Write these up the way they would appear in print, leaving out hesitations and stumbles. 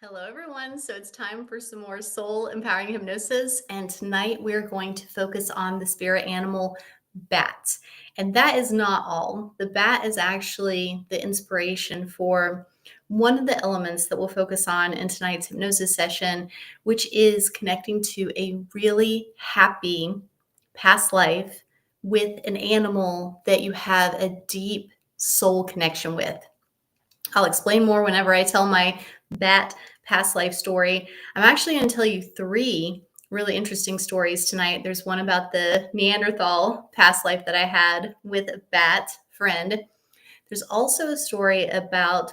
Hello, everyone. So it's time for some more soul empowering hypnosis. And tonight we're going to focus on the spirit animal bat. And that is not all. The bat is actually the inspiration for one of the elements that we'll focus on in tonight's hypnosis session, which is connecting to a really happy past life with an animal that you have a deep soul connection with. I'll explain more whenever I tell my bat past life story. I'm actually going to tell you three really interesting stories tonight. There's one about the Neanderthal past life that I had with a bat friend. There's also a story about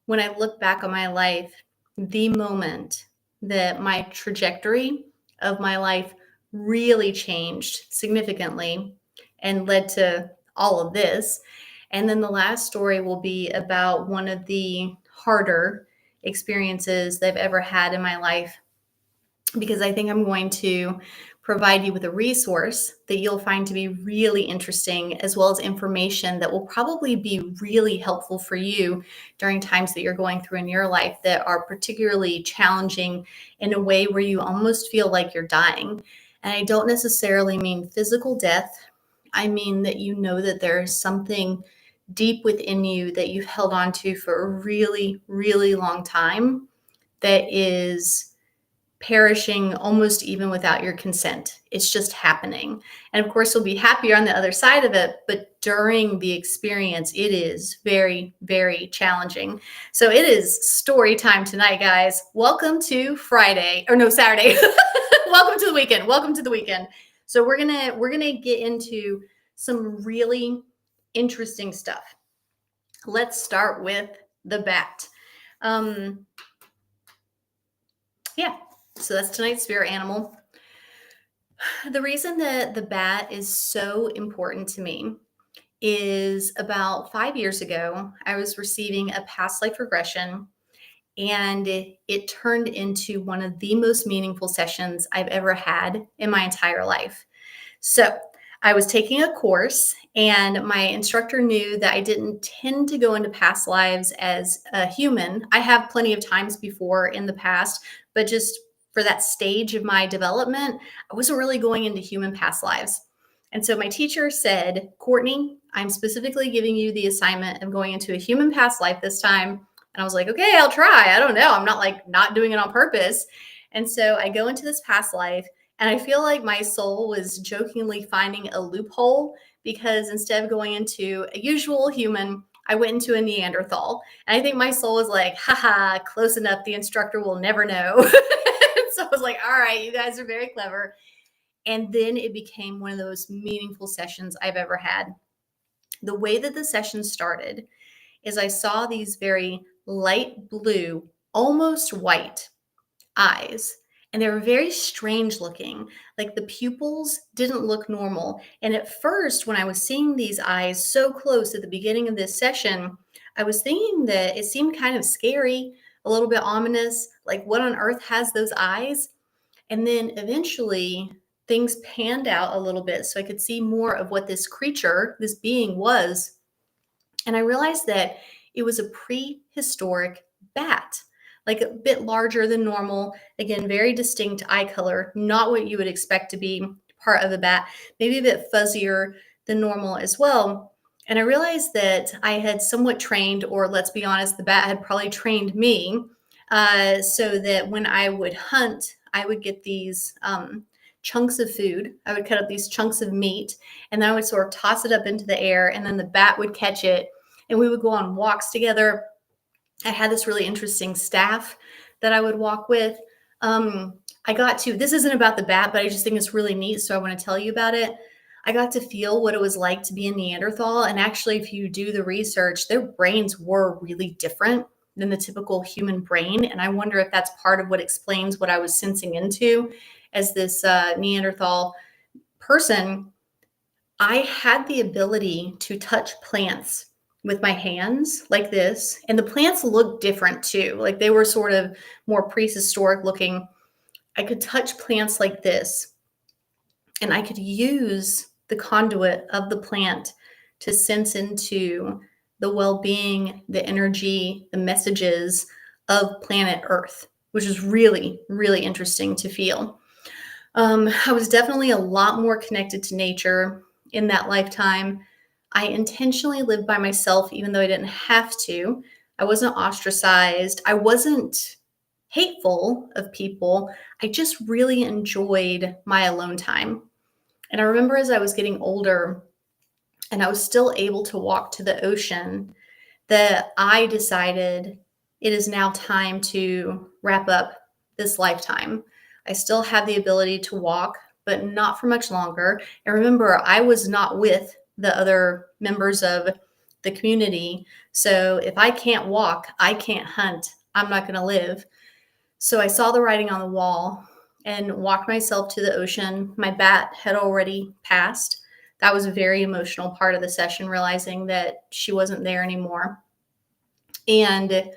when I look back on my life, the moment that my trajectory of my life really changed significantly and led to all of this. And then the last story will be about one of the harder experiences that I've ever had in my life, because I think I'm going to provide you with a resource that you'll find to be really interesting, as well as information that will probably be really helpful for you during times that you're going through in your life that are particularly challenging in a way where you almost feel like you're dying. And I don't necessarily mean physical death. I mean that you know that there is something deep within you that you've held on to for a really, really long time that is perishing almost even without your consent. It's just happening. And of course, you'll be happier on the other side of it, but during the experience, it is very, very challenging. So it is story time tonight, guys. Welcome to Friday, or no, Saturday. Welcome to the weekend. Welcome to the weekend. So we're gonna get into some really interesting stuff. Let's start with the bat. So that's tonight's spirit animal. The reason that the bat is so important to me is about 5 years ago, I was receiving a past life regression, and it turned into one of the most meaningful sessions I've ever had in my entire life. So I was taking a course, and my instructor knew that I didn't tend to go into past lives as a human. I have plenty of times before in the past, but just for that stage of my development, I wasn't really going into human past lives. And so my teacher said, Courtney, I'm specifically giving you the assignment of going into a human past life this time. And I was like, okay, I'll try. I don't know. I'm not like not doing it on purpose. And so I go into this past life, and I feel like my soul was jokingly finding a loophole, because instead of going into a usual human, I went into a Neanderthal. And I think my soul was like, haha, close enough. The instructor will never know. So I was like, all right, you guys are very clever. And then it became one of the most meaningful sessions I've ever had. The way that the session started is I saw these very light blue, almost white eyes. And they were very strange looking. Like the pupils didn't look normal. And at first, when I was seeing these eyes so close at the beginning of this session, I was thinking that it seemed kind of scary, a little bit ominous, like what on earth has those eyes? And then eventually things panned out a little bit so I could see more of what this creature, this being was. And I realized that it was a prehistoric bat, like a bit larger than normal. Again, very distinct eye color, not what you would expect to be part of a bat, maybe a bit fuzzier than normal as well. And I realized that I had somewhat trained, or let's be honest, the bat had probably trained me, so that when I would hunt, I would get these chunks of food. I would cut up these chunks of meat, and then I would sort of toss it up into the air, and then the bat would catch it, and we would go on walks together. I had this really interesting staff that I would walk with. This isn't about the bat, but I just think it's really neat, so I want to tell you about it. I got to feel what it was like to be a Neanderthal. And actually, if you do the research, their brains were really different than the typical human brain. And I wonder if that's part of what explains what I was sensing into as this Neanderthal person. I had the ability to touch plants with my hands like this. And the plants looked different too. Like they were sort of more prehistoric looking. I could touch plants like this, and I could use the conduit of the plant to sense into the well-being, the energy, the messages of planet Earth, which is really, really interesting to feel. I was definitely a lot more connected to nature in that lifetime. I intentionally lived by myself, even though I didn't have to. I wasn't ostracized. I wasn't hateful of people. I just really enjoyed my alone time. And I remember as I was getting older and I was still able to walk to the ocean, that I decided it is now time to wrap up this lifetime. I still have the ability to walk, but not for much longer. And remember, I was not with the other members of the community. So if I can't walk, I can't hunt, I'm not going to live. So I saw the writing on the wall and walked myself to the ocean. My bat had already passed. That was a very emotional part of the session, realizing that she wasn't there anymore. And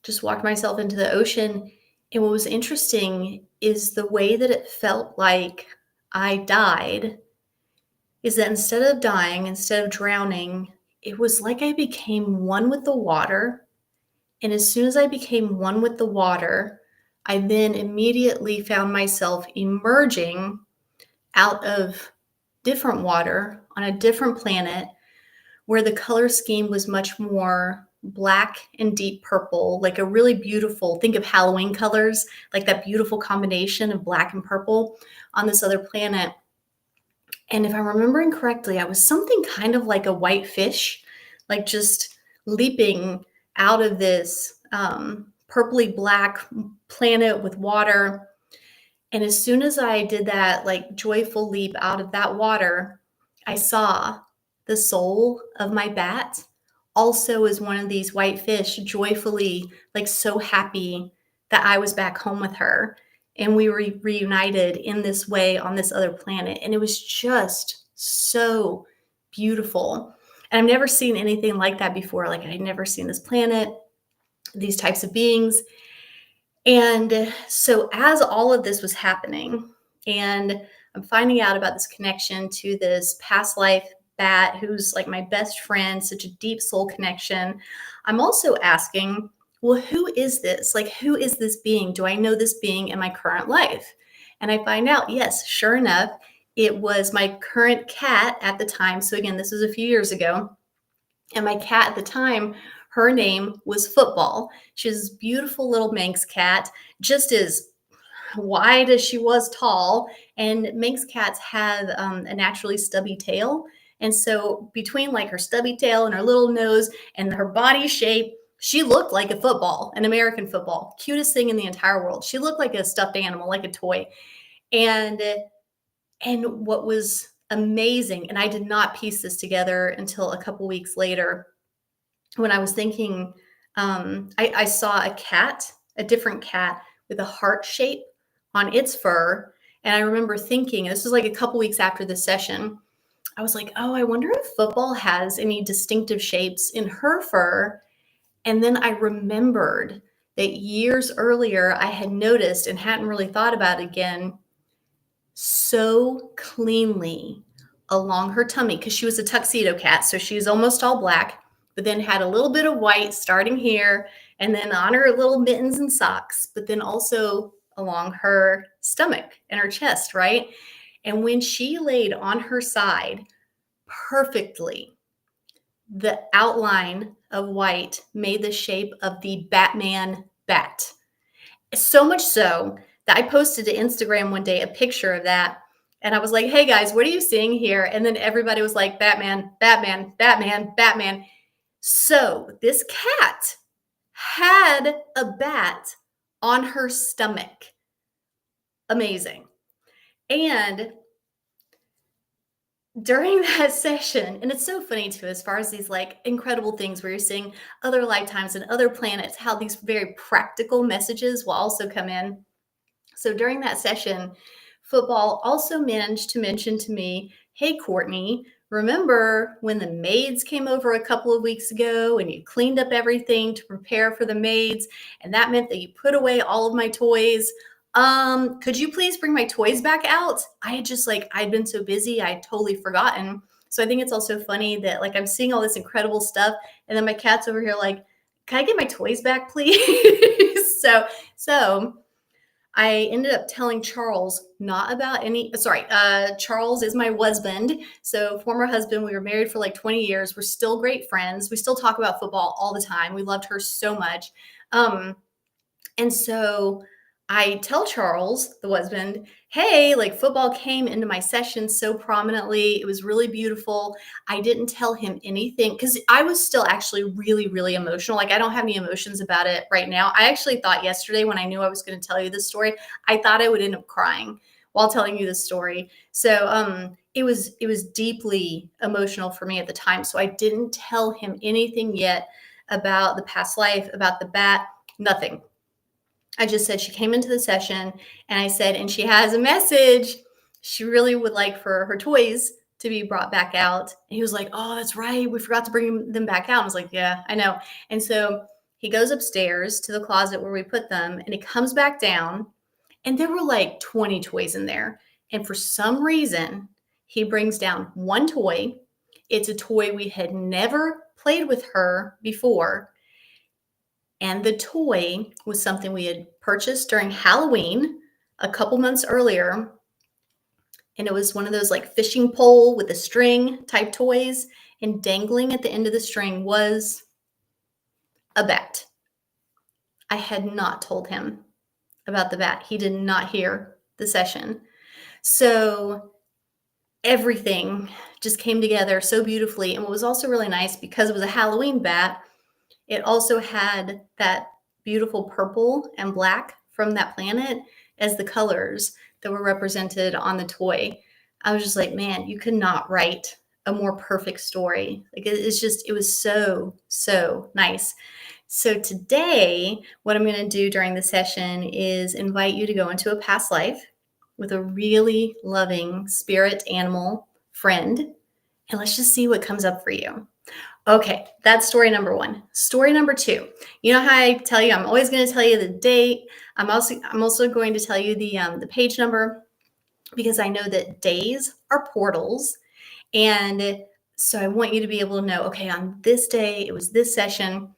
just walked myself into the ocean. And what was interesting is the way that it felt like I died is that instead of dying, instead of drowning, it was like I became one with the water. And as soon as I became one with the water, I then immediately found myself emerging out of different water on a different planet where the color scheme was much more black and deep purple, like a really beautiful, think of Halloween colors, like that beautiful combination of black and purple on this other planet. And if I'm remembering correctly, I was something kind of like a white fish, like just leaping out of this purpley black planet with water. And as soon as I did that, like joyful leap out of that water, I saw the soul of my bat also as one of these white fish, joyfully, like so happy that I was back home with her. And we were reunited in this way on this other planet. And it was just so beautiful. And I've never seen anything like that before. Like I'd never seen this planet, these types of beings. And so as all of this was happening, and I'm finding out about this connection to this past life bat who's like my best friend, such a deep soul connection, I'm also asking, well, who is this? Like, who is this being? Do I know this being in my current life? And I find out, yes, sure enough, it was my current cat at the time. So again, this was a few years ago. And my cat at the time, her name was Football. She was this beautiful little Manx cat, just as wide as she was tall. And Manx cats have a naturally stubby tail. And so between like her stubby tail and her little nose and her body shape, she looked like a football, an American football, cutest thing in the entire world. She looked like a stuffed animal, like a toy. And what was amazing, and I did not piece this together until a couple weeks later, when I was thinking, I saw a cat, a different cat with a heart shape on its fur. And I remember thinking, this was like a couple weeks after the session, I was like, oh, I wonder if Football has any distinctive shapes in her fur. And then I remembered that years earlier, I had noticed and hadn't really thought about it again, so cleanly along her tummy, because she was a tuxedo cat. So she was almost all black, but then had a little bit of white starting here and then on her little mittens and socks, but then also along her stomach and her chest, right? And when she laid on her side perfectly, the outline of white made the shape of the Batman bat. So much so that I posted to Instagram one day a picture of that. And I was like, hey guys, what are you seeing here? And then everybody was like, Batman, Batman, Batman, Batman. So this cat had a bat on her stomach. Amazing. And during that session, and it's so funny too, as far as these like incredible things where you're seeing other lifetimes and other planets, how these very practical messages will also come in. So during that session, Football also managed to mention to me, hey, Courtney, remember when the maids came over a couple of weeks ago and you cleaned up everything to prepare for the maids? And that meant that you put away all of my toys. Could you please bring my toys back out? I had just like, I'd been so busy, I'd totally forgotten. So I think it's also funny that like I'm seeing all this incredible stuff and then my cat's over here like, can I get my toys back, please? So I ended up telling Charles not about Charles is my husband. So former husband, we were married for like 20 years. We're still great friends. We still talk about football all the time. We loved her so much. And so I tell Charles, the husband, hey, like football came into my session so prominently. It was really beautiful. I didn't tell him anything because I was still actually really, really emotional. Like I don't have any emotions about it right now. I actually thought yesterday when I knew I was going to tell you this story, I thought I would end up crying while telling you this story. So it was deeply emotional for me at the time. So I didn't tell him anything yet about the past life, about the bat, nothing. I just said she came into the session and I said, and she has a message. She really would like for her toys to be brought back out. And he was like, oh, that's right. We forgot to bring them back out. I was like, yeah, I know. And so he goes upstairs to the closet where we put them and he comes back down and there were like 20 toys in there. And for some reason, he brings down one toy. It's a toy we had never played with her before. And the toy was something we had purchased during Halloween a couple months earlier. And it was one of those like fishing pole with a string type toys. And dangling at the end of the string was a bat. I had not told him about the bat. He did not hear the session. So everything just came together so beautifully. And what was also really nice, because it was a Halloween bat, it also had that beautiful purple and black from that planet as the colors that were represented on the toy. I was just like, man, you could not write a more perfect story. Like it was so, so nice. So today, what I'm going to do during the session is invite you to go into a past life with a really loving spirit animal friend. And let's just see what comes up for you. Okay, that's story number one. Story number two. You know how I tell you, I'm always going to tell you the date. I'm also going to tell you the page number because I know that days are portals. And so I want you to be able to know, okay, on this day, it was this session.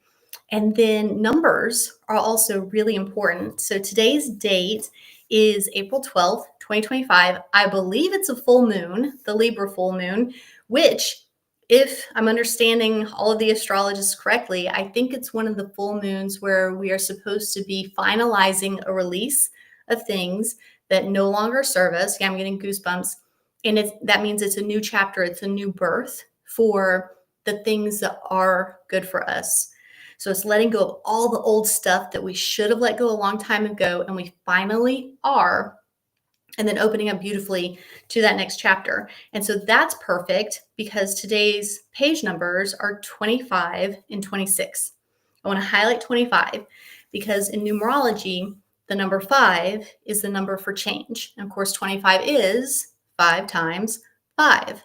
And then numbers are also really important. So today's date is April 12th, 2025. I believe it's a full moon, the Libra full moon, which, if I'm understanding all of the astrologists correctly, I think it's one of the full moons where we are supposed to be finalizing a release of things that no longer serve us. Yeah, I'm getting goosebumps. And that means it's a new chapter, it's a new birth for the things that are good for us. So it's letting go of all the old stuff that we should have let go a long time ago, and we finally are, and then opening up beautifully to that next chapter. And so that's perfect because today's page numbers are 25 and 26. I want to highlight 25 because in numerology, the number 5 is the number for change. And of course, 25 is 5 times 5.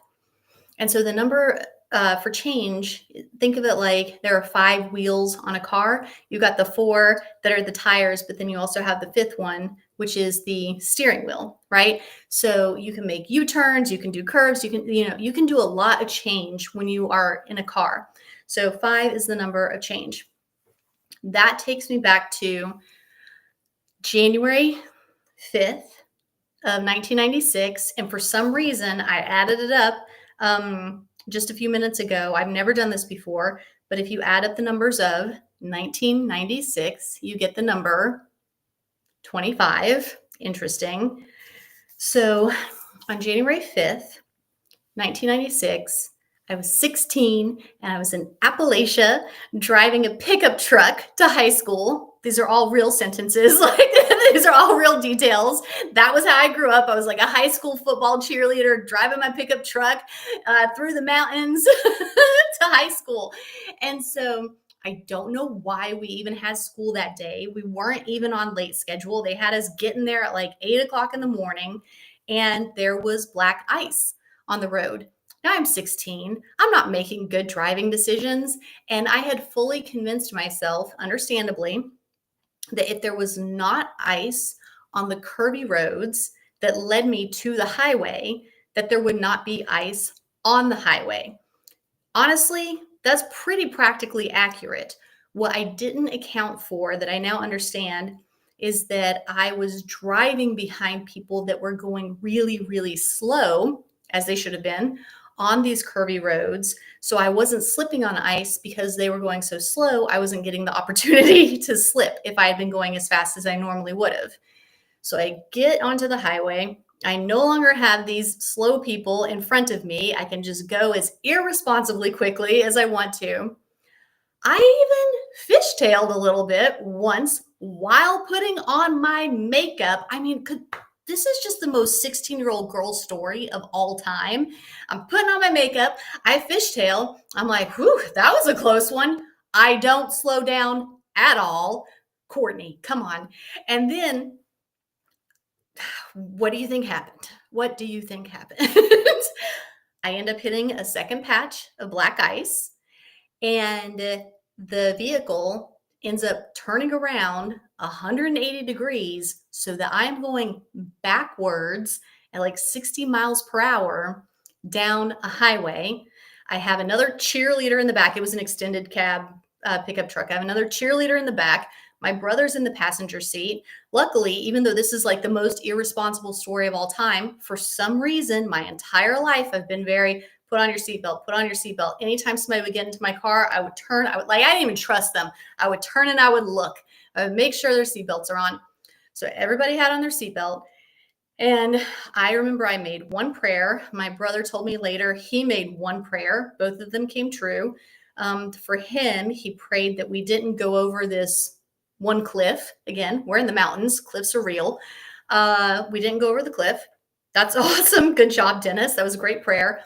And so the number for change, think of it like there are 5 wheels on a car. You got the 4 that are the tires, but then you also have the 5th one, which is the steering wheel, right? So you can make U-turns, you can do curves, you can do a lot of change when you are in a car. So 5 is the number of change. That takes me back to January 5th of 1996. And for some reason, I added it up just a few minutes ago. I've never done this before, but if you add up the numbers of 1996, you get the number 25. Interesting. So on January 5th, 1996, I was 16 and I was in Appalachia driving a pickup truck to high school. These are all real sentences. Like these are all real details. That was how I grew up. I was like a high school football cheerleader driving my pickup truck through the mountains to high school. And so I don't know why we even had school that day. We weren't even on late schedule. They had us getting there at like 8 o'clock in the morning, and there was black ice on the road. Now I'm 16. I'm not making good driving decisions. And I had fully convinced myself, understandably, that if there was not ice on the curvy roads that led me to the highway, that there would not be ice on the highway. Honestly, that's pretty practically accurate. What I didn't account for that I now understand is that I was driving behind people that were going really, really slow, as they should have been, on these curvy roads. So I wasn't slipping on ice because they were going so slow. I wasn't getting the opportunity to slip if I had been going as fast as I normally would have. So I get onto the highway. I no longer have these slow people in front of me. I can just go as irresponsibly quickly as I want to. I even fishtailed a little bit once while putting on my makeup. I mean, this is just the most 16-year-old girl story of all time. I'm putting on my makeup. I fishtail. I'm like, whew, that was a close one. I don't slow down at all. Courtney, come on. And then what do you think happened? What do you think happened? I end up hitting a second patch of black ice, and the vehicle ends up turning around 180 degrees so that I'm going backwards at like 60 miles per hour down a highway. I have another cheerleader in the back. It was an extended cab pickup truck. I have another cheerleader in the back. My brother's in the passenger seat. Luckily, even though this is like the most irresponsible story of all time, for some reason, my entire life, I've been very put on your seatbelt, put on your seatbelt. Anytime somebody would get into my car, I would turn. I didn't even trust them. I would turn and I would look. I would make sure their seatbelts are on. So everybody had on their seatbelt. And I remember I made one prayer. My brother told me later he made one prayer. Both of them came true. For him, he prayed that we didn't go over this one cliff. Again, we're in the mountains. Cliffs are real. We didn't go over the cliff. That's awesome. Good job, Dennis. That was a great prayer.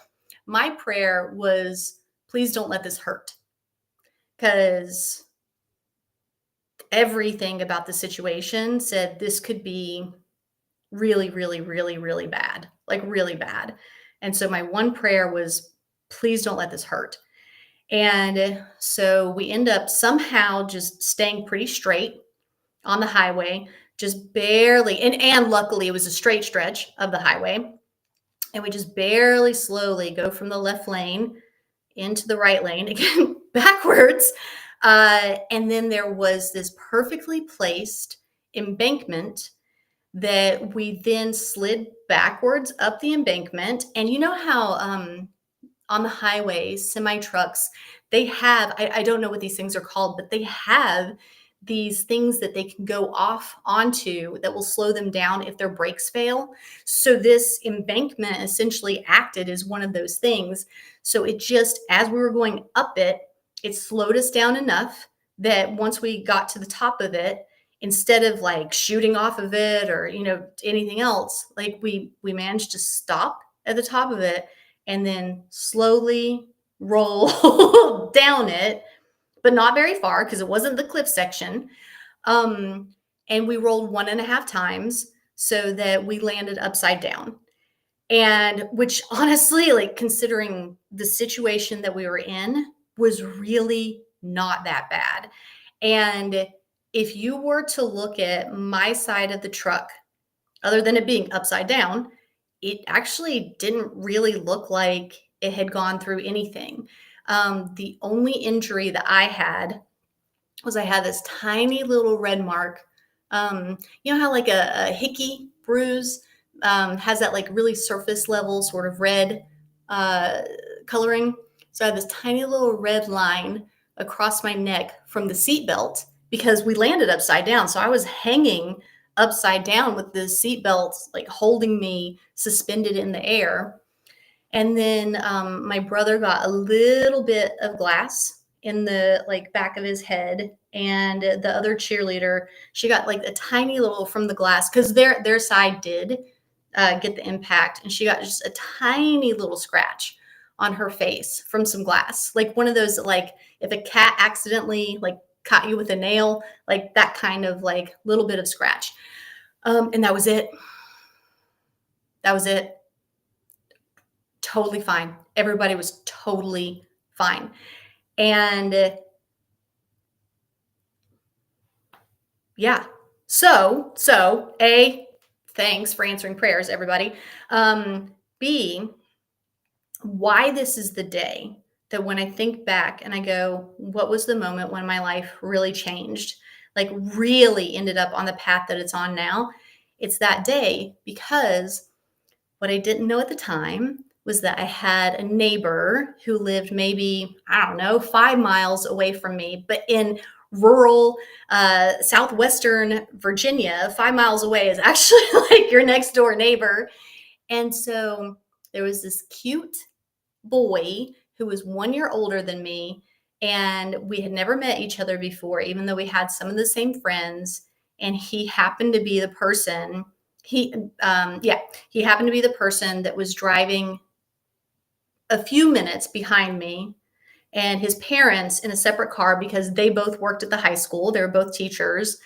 My prayer was, please don't let this hurt. Because everything about the situation said this could be really, really, really, really bad, like really bad. And so my one prayer was, please don't let this hurt. And so we end up somehow just staying pretty straight on the highway, just barely, and luckily it was a straight stretch of the highway. And we just barely slowly go from the left lane into the right lane, again, backwards. And then there was this perfectly placed embankment that we then slid backwards up the embankment. And you know how on the highways, semi trucks, they have, I don't know what these things are called, but they have these things that they can go off onto that will slow them down if their brakes fail. So this embankment essentially acted as one of those things. So it just, as we were going up it, it slowed us down enough that once we got to the top of it, instead of like shooting off of it or, anything else, like we managed to stop at the top of it and then slowly roll down it, but not very far because it wasn't the cliff section. And we rolled 1.5 times so that we landed upside down. And which honestly, like considering the situation that we were in, was really not that bad. And if you were to look at my side of the truck, other than it being upside down, it actually didn't really look like it had gone through anything. The only injury that I had was I had this tiny little red mark. You know how like a hickey bruise has that like really surface level sort of red coloring. So I had this tiny little red line across my neck from the seatbelt because we landed upside down. So I was hanging upside down with the seatbelt like holding me suspended in the air. And then my brother got a little bit of glass in the like back of his head, and the other cheerleader, she got like a tiny little from the glass because their side did get the impact, and she got just a tiny little scratch on her face from some glass, like one of those like if a cat accidentally like caught you with a nail, like that kind of like little bit of scratch. And that was it. That was it. Totally fine. Everybody was totally fine. And yeah. So A, thanks for answering prayers, everybody. B, why this is the day that when I think back and I go, what was the moment when my life really changed? Like, really ended up on the path that it's on now? It's that day, because what I didn't know at the time was that I had a neighbor who lived maybe, I don't know, 5 miles away from me, but in rural southwestern Virginia. 5 miles away is actually like your next door neighbor. And so there was this cute boy who was 1 year older than me, and we had never met each other before, even though we had some of the same friends. And he happened to be the person. He happened to be the person that was driving a few minutes behind me, and his parents in a separate car, because they both worked at the high school. They were both teachers.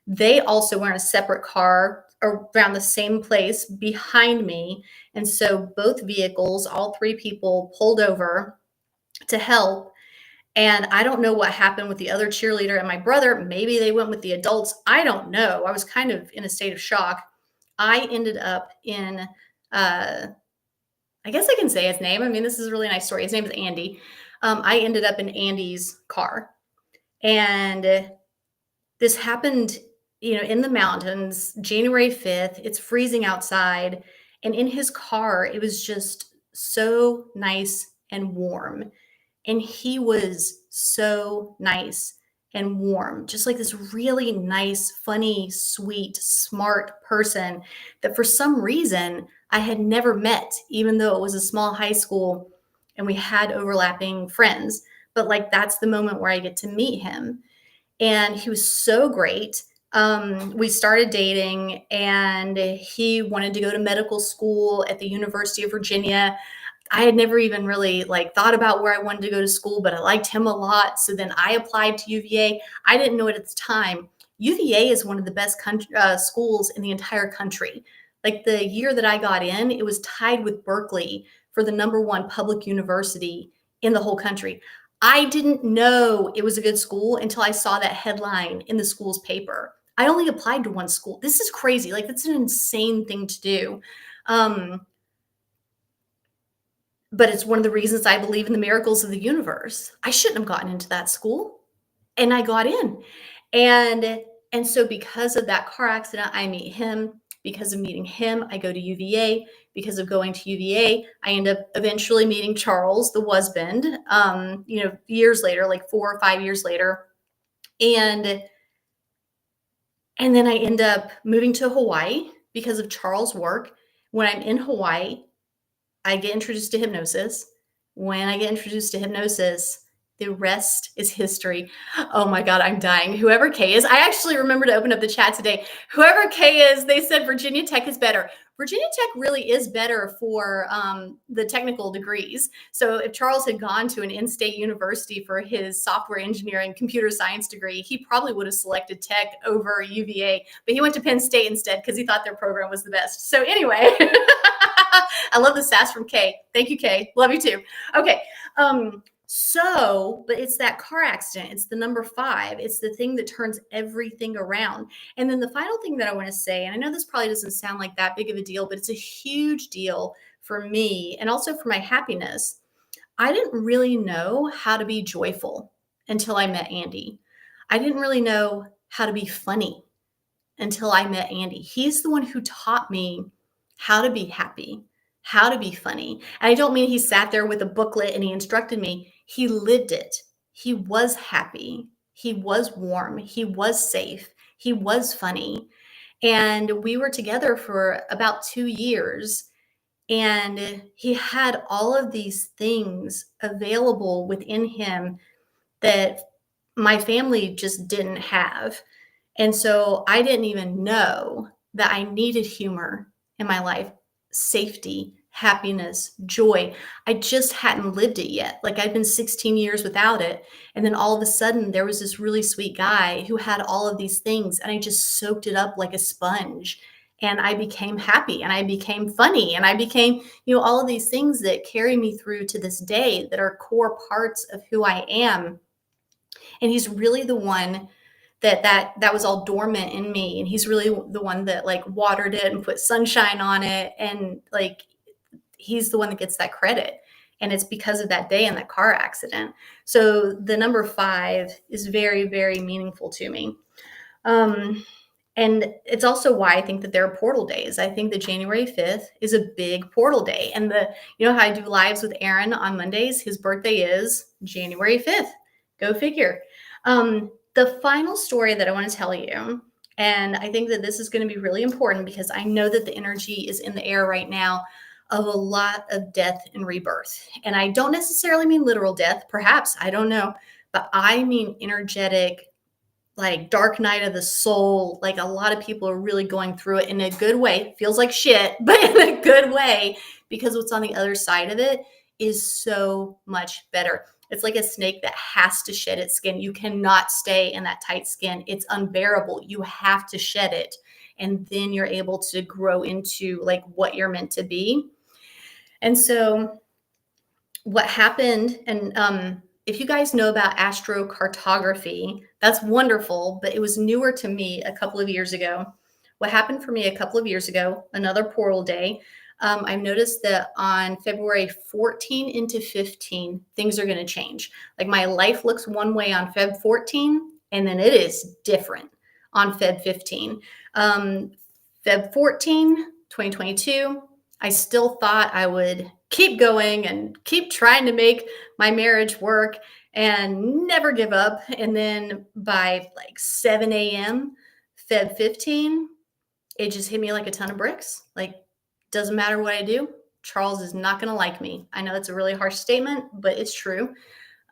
They also were in a separate car around the same place behind me. And so both vehicles, all three people, pulled over to help. And I don't know what happened with the other cheerleader and my brother. Maybe they went with the adults. I don't know. I was kind of in a state of shock. I ended up in, I guess I can say his name. I mean, this is a really nice story. His name is Andy. I ended up in Andy's car. And this happened, in the mountains, January 5th. It's freezing outside. And in his car, it was just so nice and warm. And he was so nice and warm, just like this really nice, funny, sweet, smart person that for some reason I had never met, even though it was a small high school and we had overlapping friends. But like, that's the moment where I get to meet him. And he was so great. We started dating, and he wanted to go to medical school at the University of Virginia. I had never even really thought about where I wanted to go to school, but I liked him a lot. So then I applied to UVA. I didn't know it at the time. UVA is one of the best schools in the entire country. Like, the year that I got in, it was tied with Berkeley for the #1 public university in the whole country. I didn't know it was a good school until I saw that headline in the school's paper. I only applied to one school. This is crazy. Like, that's an insane thing to do. But it's one of the reasons I believe in the miracles of the universe. I shouldn't have gotten into that school, and I got in. And so because of that car accident, I meet him. Because of meeting him, I go to UVA. Because of going to UVA, I end up eventually meeting Charles, the husband, years later, like 4 or 5 years later. And then I end up moving to Hawaii because of Charles' work. When I'm in Hawaii, I get introduced to hypnosis. When I get introduced to hypnosis, the rest is history. Oh my God, I'm dying. Whoever Kay is, I actually remember to open up the chat today. Whoever Kay is, they said Virginia Tech is better. Virginia Tech really is better for the technical degrees. So if Charles had gone to an in-state university for his software engineering computer science degree, he probably would have selected tech over UVA, but he went to Penn State instead because he thought their program was the best. So anyway, I love the sass from Kay. Thank you, Kay. Love you too. Okay. But it's that car accident. It's the #5. It's the thing that turns everything around. And then the final thing that I want to say, and I know this probably doesn't sound like that big of a deal, but it's a huge deal for me and also for my happiness. I didn't really know how to be joyful until I met Andy. I didn't really know how to be funny until I met Andy. He's the one who taught me how to be happy, how to be funny. And I don't mean he sat there with a booklet and he instructed me. He lived it. He was happy. He was warm. He was safe. He was funny. And we were together for about 2 years. And he had all of these things available within him that my family just didn't have. And so I didn't even know that I needed humor in my life, safety, happiness, joy. I just hadn't lived it yet. Like, I'd been 16 years without it. And then all of a sudden there was this really sweet guy who had all of these things, and I just soaked it up like a sponge. And I became happy, and I became funny, and I became, all of these things that carry me through to this day that are core parts of who I am. And he's really the one that was all dormant in me. And he's really the one that watered it and put sunshine on it. And he's the one that gets that credit. And it's because of that day in that car accident. So the number 5 is very, very meaningful to me. And it's also why I think that there are portal days. I think that January 5th is a big portal day. And you know how I do lives with Aaron on Mondays? His birthday is January 5th. Go figure. The final story that I want to tell you, and I think that this is going to be really important because I know that the energy is in the air right now of a lot of death and rebirth. And I don't necessarily mean literal death, perhaps, I don't know, but I mean energetic, like dark night of the soul. Like a lot of people are really going through it in a good way. Feels like shit, but in a good way, because what's on the other side of it is so much better. It's like a snake that has to shed its skin. You cannot stay in that tight skin. It's unbearable. You have to shed it. And then you're able to grow into like what you're meant to be. And so what happened, and if you guys know about astrocartography, that's wonderful, but it was newer to me a couple of years ago. What happened for me a couple of years ago, another portal day, I've noticed that on February 14 into 15, things are going to change. Like my life looks one way on Feb 14, and then it is different on Feb 15. Feb 14, 2022, I still thought I would keep going and keep trying to make my marriage work and never give up. And then by like 7 a.m., Feb 15, it just hit me like a ton of bricks. Like, doesn't matter what I do, Charles is not going to like me. I know it's a really harsh statement, but it's true.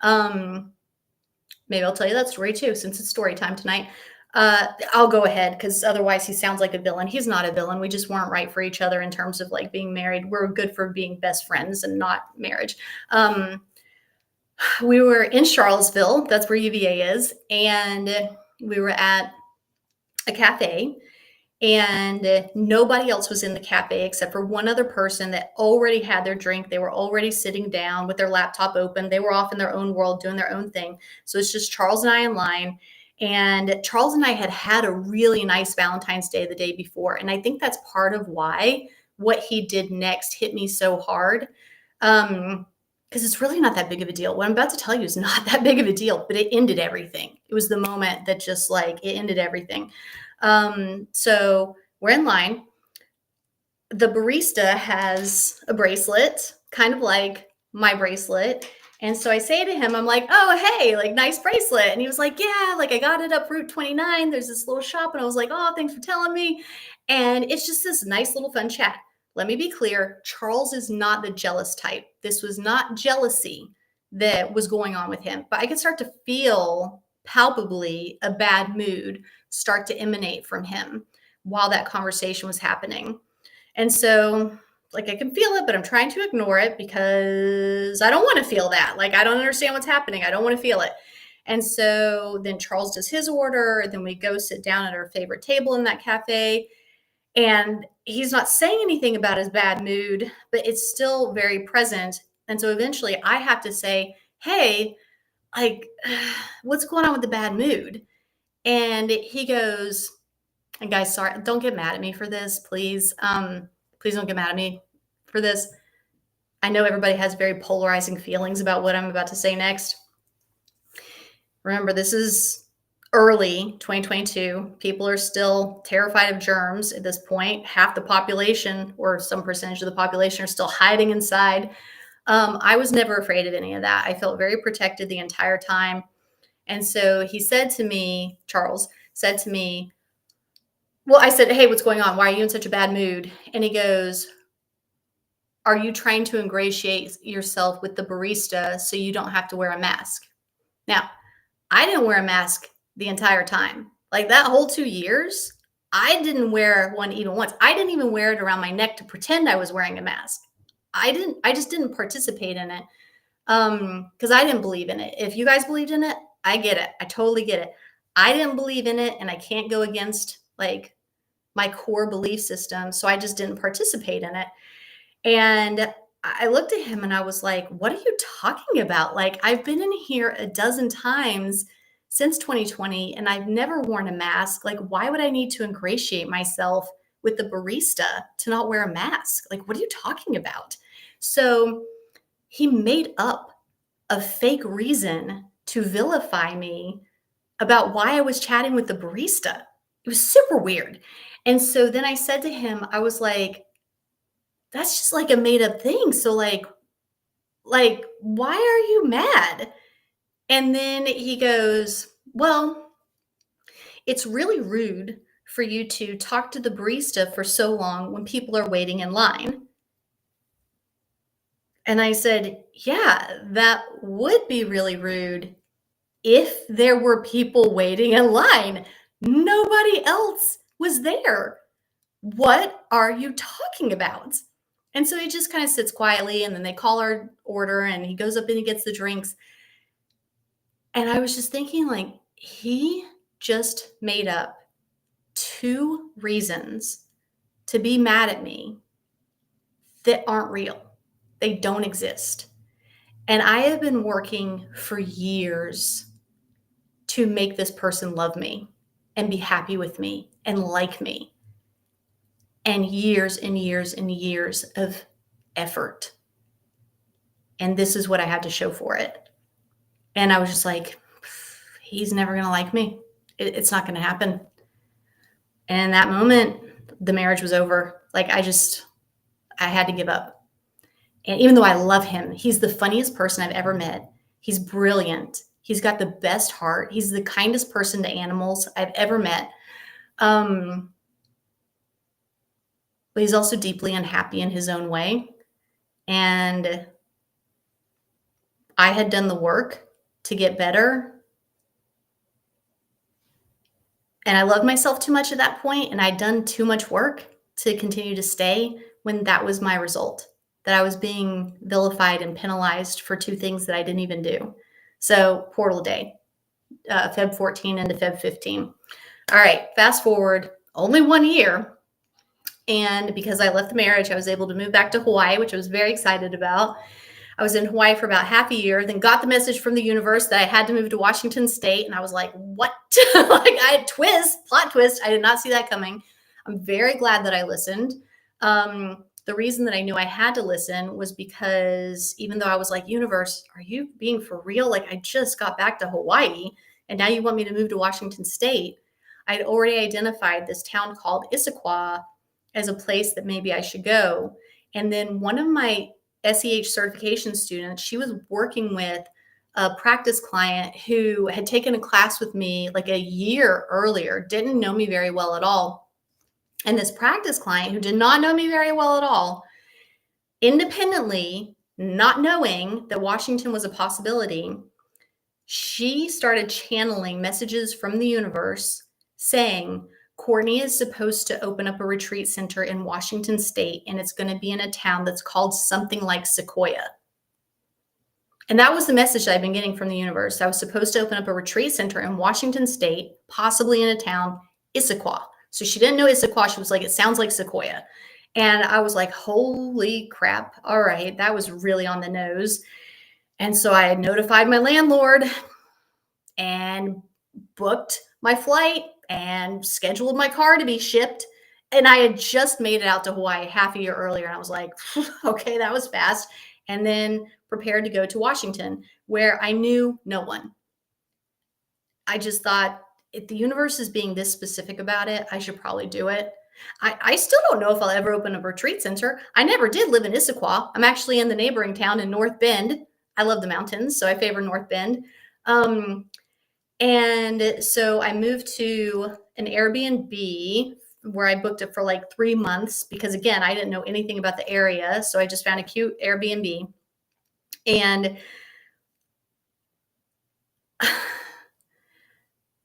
Maybe I'll tell you that story too, since it's story time tonight. I'll go ahead because otherwise he sounds like a villain. He's not a villain. We just weren't right for each other in terms of like being married. We're good for being best friends and not marriage. We were in Charlottesville. That's where UVA is. And we were at a cafe, and nobody else was in the cafe except for one other person that already had their drink. They were already sitting down with their laptop open. They were off in their own world doing their own thing. So it's just Charles and I in line. And Charles and I had a really nice Valentine's Day the day before. And I think that's part of why what he did next hit me so hard. Because it's really not that big of a deal. What I'm about to tell you is not that big of a deal, but it ended everything. It was the moment that just like, it ended everything. So we're in line. The barista has a bracelet, kind of like my bracelet. And so I say to him, I'm like, oh, hey, like nice bracelet. And he was like, yeah, like I got it up Route 29. There's this little shop. And I was like, oh, thanks for telling me. And it's just this nice little fun chat. Let me be clear. Charles is not the jealous type. This was not jealousy that was going on with him, but I could start to feel palpably a bad mood start to emanate from him while that conversation was happening. And so like I can feel it, but I'm trying to ignore it because I don't want to feel that. Like I don't understand what's happening. I don't want to feel it. And so then Charles does his order. Then we go sit down at our favorite table in that cafe. And he's not saying anything about his bad mood, but it's still very present. And so eventually I have to say, hey, like, what's going on with the bad mood? And he goes, and guys, sorry, don't get mad at me for this, please. Please don't get mad at me for this. I know everybody has very polarizing feelings about what I'm about to say next. Remember, this is early 2022. People are still terrified of germs at this point. Half the population or some percentage of the population are still hiding inside. I was never afraid of any of that. I felt very protected the entire time. And so he said to me, Charles said to me, well, I said, hey, what's going on? Why are you in such a bad mood? And he goes, are you trying to ingratiate yourself with the barista so you don't have to wear a mask? Now, I didn't wear a mask the entire time. Like that whole 2 years, I didn't wear one even once. I didn't even wear it around my neck to pretend I was wearing a mask. I just didn't participate in it because I didn't believe in it. If you guys believed in it, I get it. I totally get it. I didn't believe in it, and I can't go against like my core belief system. So I just didn't participate in it. And I looked at him and I was like, what are you talking about? Like, I've been in here a dozen times since 2020 and I've never worn a mask. Like, why would I need to ingratiate myself with the barista to not wear a mask? Like, what are you talking about? So he made up a fake reason to vilify me about why I was chatting with the barista. It was super weird. And so then I said to him, I was like, that's just like a made up thing. So like why are you mad? And then he goes, well, it's really rude for you to talk to the barista for so long when people are waiting in line. And I said, yeah, that would be really rude if there were people waiting in line. Nobody else was there. What are you talking about? And so he just kind of sits quietly, and then they call our order, and he goes up and he gets the drinks. And I was just thinking, like, he just made up 2 reasons to be mad at me that aren't real. They don't exist. And I have been working for years to make this person love me and be happy with me and like me. And years and years and years of effort. And this is what I had to show for it. And I was just like, he's never going to like me. It's not going to happen. And in that moment, the marriage was over. Like I had to give up. And even though I love him, he's the funniest person I've ever met. He's brilliant. He's got the best heart. He's the kindest person to animals I've ever met. But he's also deeply unhappy in his own way. And I had done the work to get better. And I loved myself too much at that point, and I'd done too much work to continue to stay when that was my result, that I was being vilified and penalized for 2 things that I didn't even do. So portal day, Feb 14 into Feb 15. All right, fast forward only 1 year. And because I left the marriage, I was able to move back to Hawaii, which I was very excited about. I was in Hawaii for about half a year, then got the message from the universe that I had to move to Washington State. And I was like, what? Like I had plot twist. I did not see that coming. I'm very glad that I listened. The reason that I knew I had to listen was because even though I was like, universe, are you being for real? Like I just got back to Hawaii and now you want me to move to Washington State. I'd already identified this town called Issaquah as a place that maybe I should go. And then one of my SEH certification students, she was working with a practice client who had taken a class with me like a year earlier, didn't know me very well at all. And this practice client who did not know me very well at all, independently, not knowing that Washington was a possibility, she started channeling messages from the universe saying, Courtney is supposed to open up a retreat center in Washington State, and it's going to be in a town that's called something like Sequoia. And that was the message I've been getting from the universe. I was supposed to open up a retreat center in Washington State, possibly in a town, Issaquah. So she didn't know Issaquah. She was like, it sounds like Sequoia. And I was like, holy crap. All right, that was really on the nose. And so I had notified my landlord and booked my flight and scheduled my car to be shipped. And I had just made it out to Hawaii half a year earlier. And I was like, okay, that was fast. And then prepared to go to Washington, where I knew no one. I just thought, if the universe is being this specific about it, I should probably do it. I still don't know if I'll ever open a retreat center. I never did live in Issaquah. I'm actually in the neighboring town in North Bend. I love the mountains, so I favor North Bend. And so I moved to an Airbnb where I booked it for like 3 months because, again, I didn't know anything about the area. So I just found a cute Airbnb. And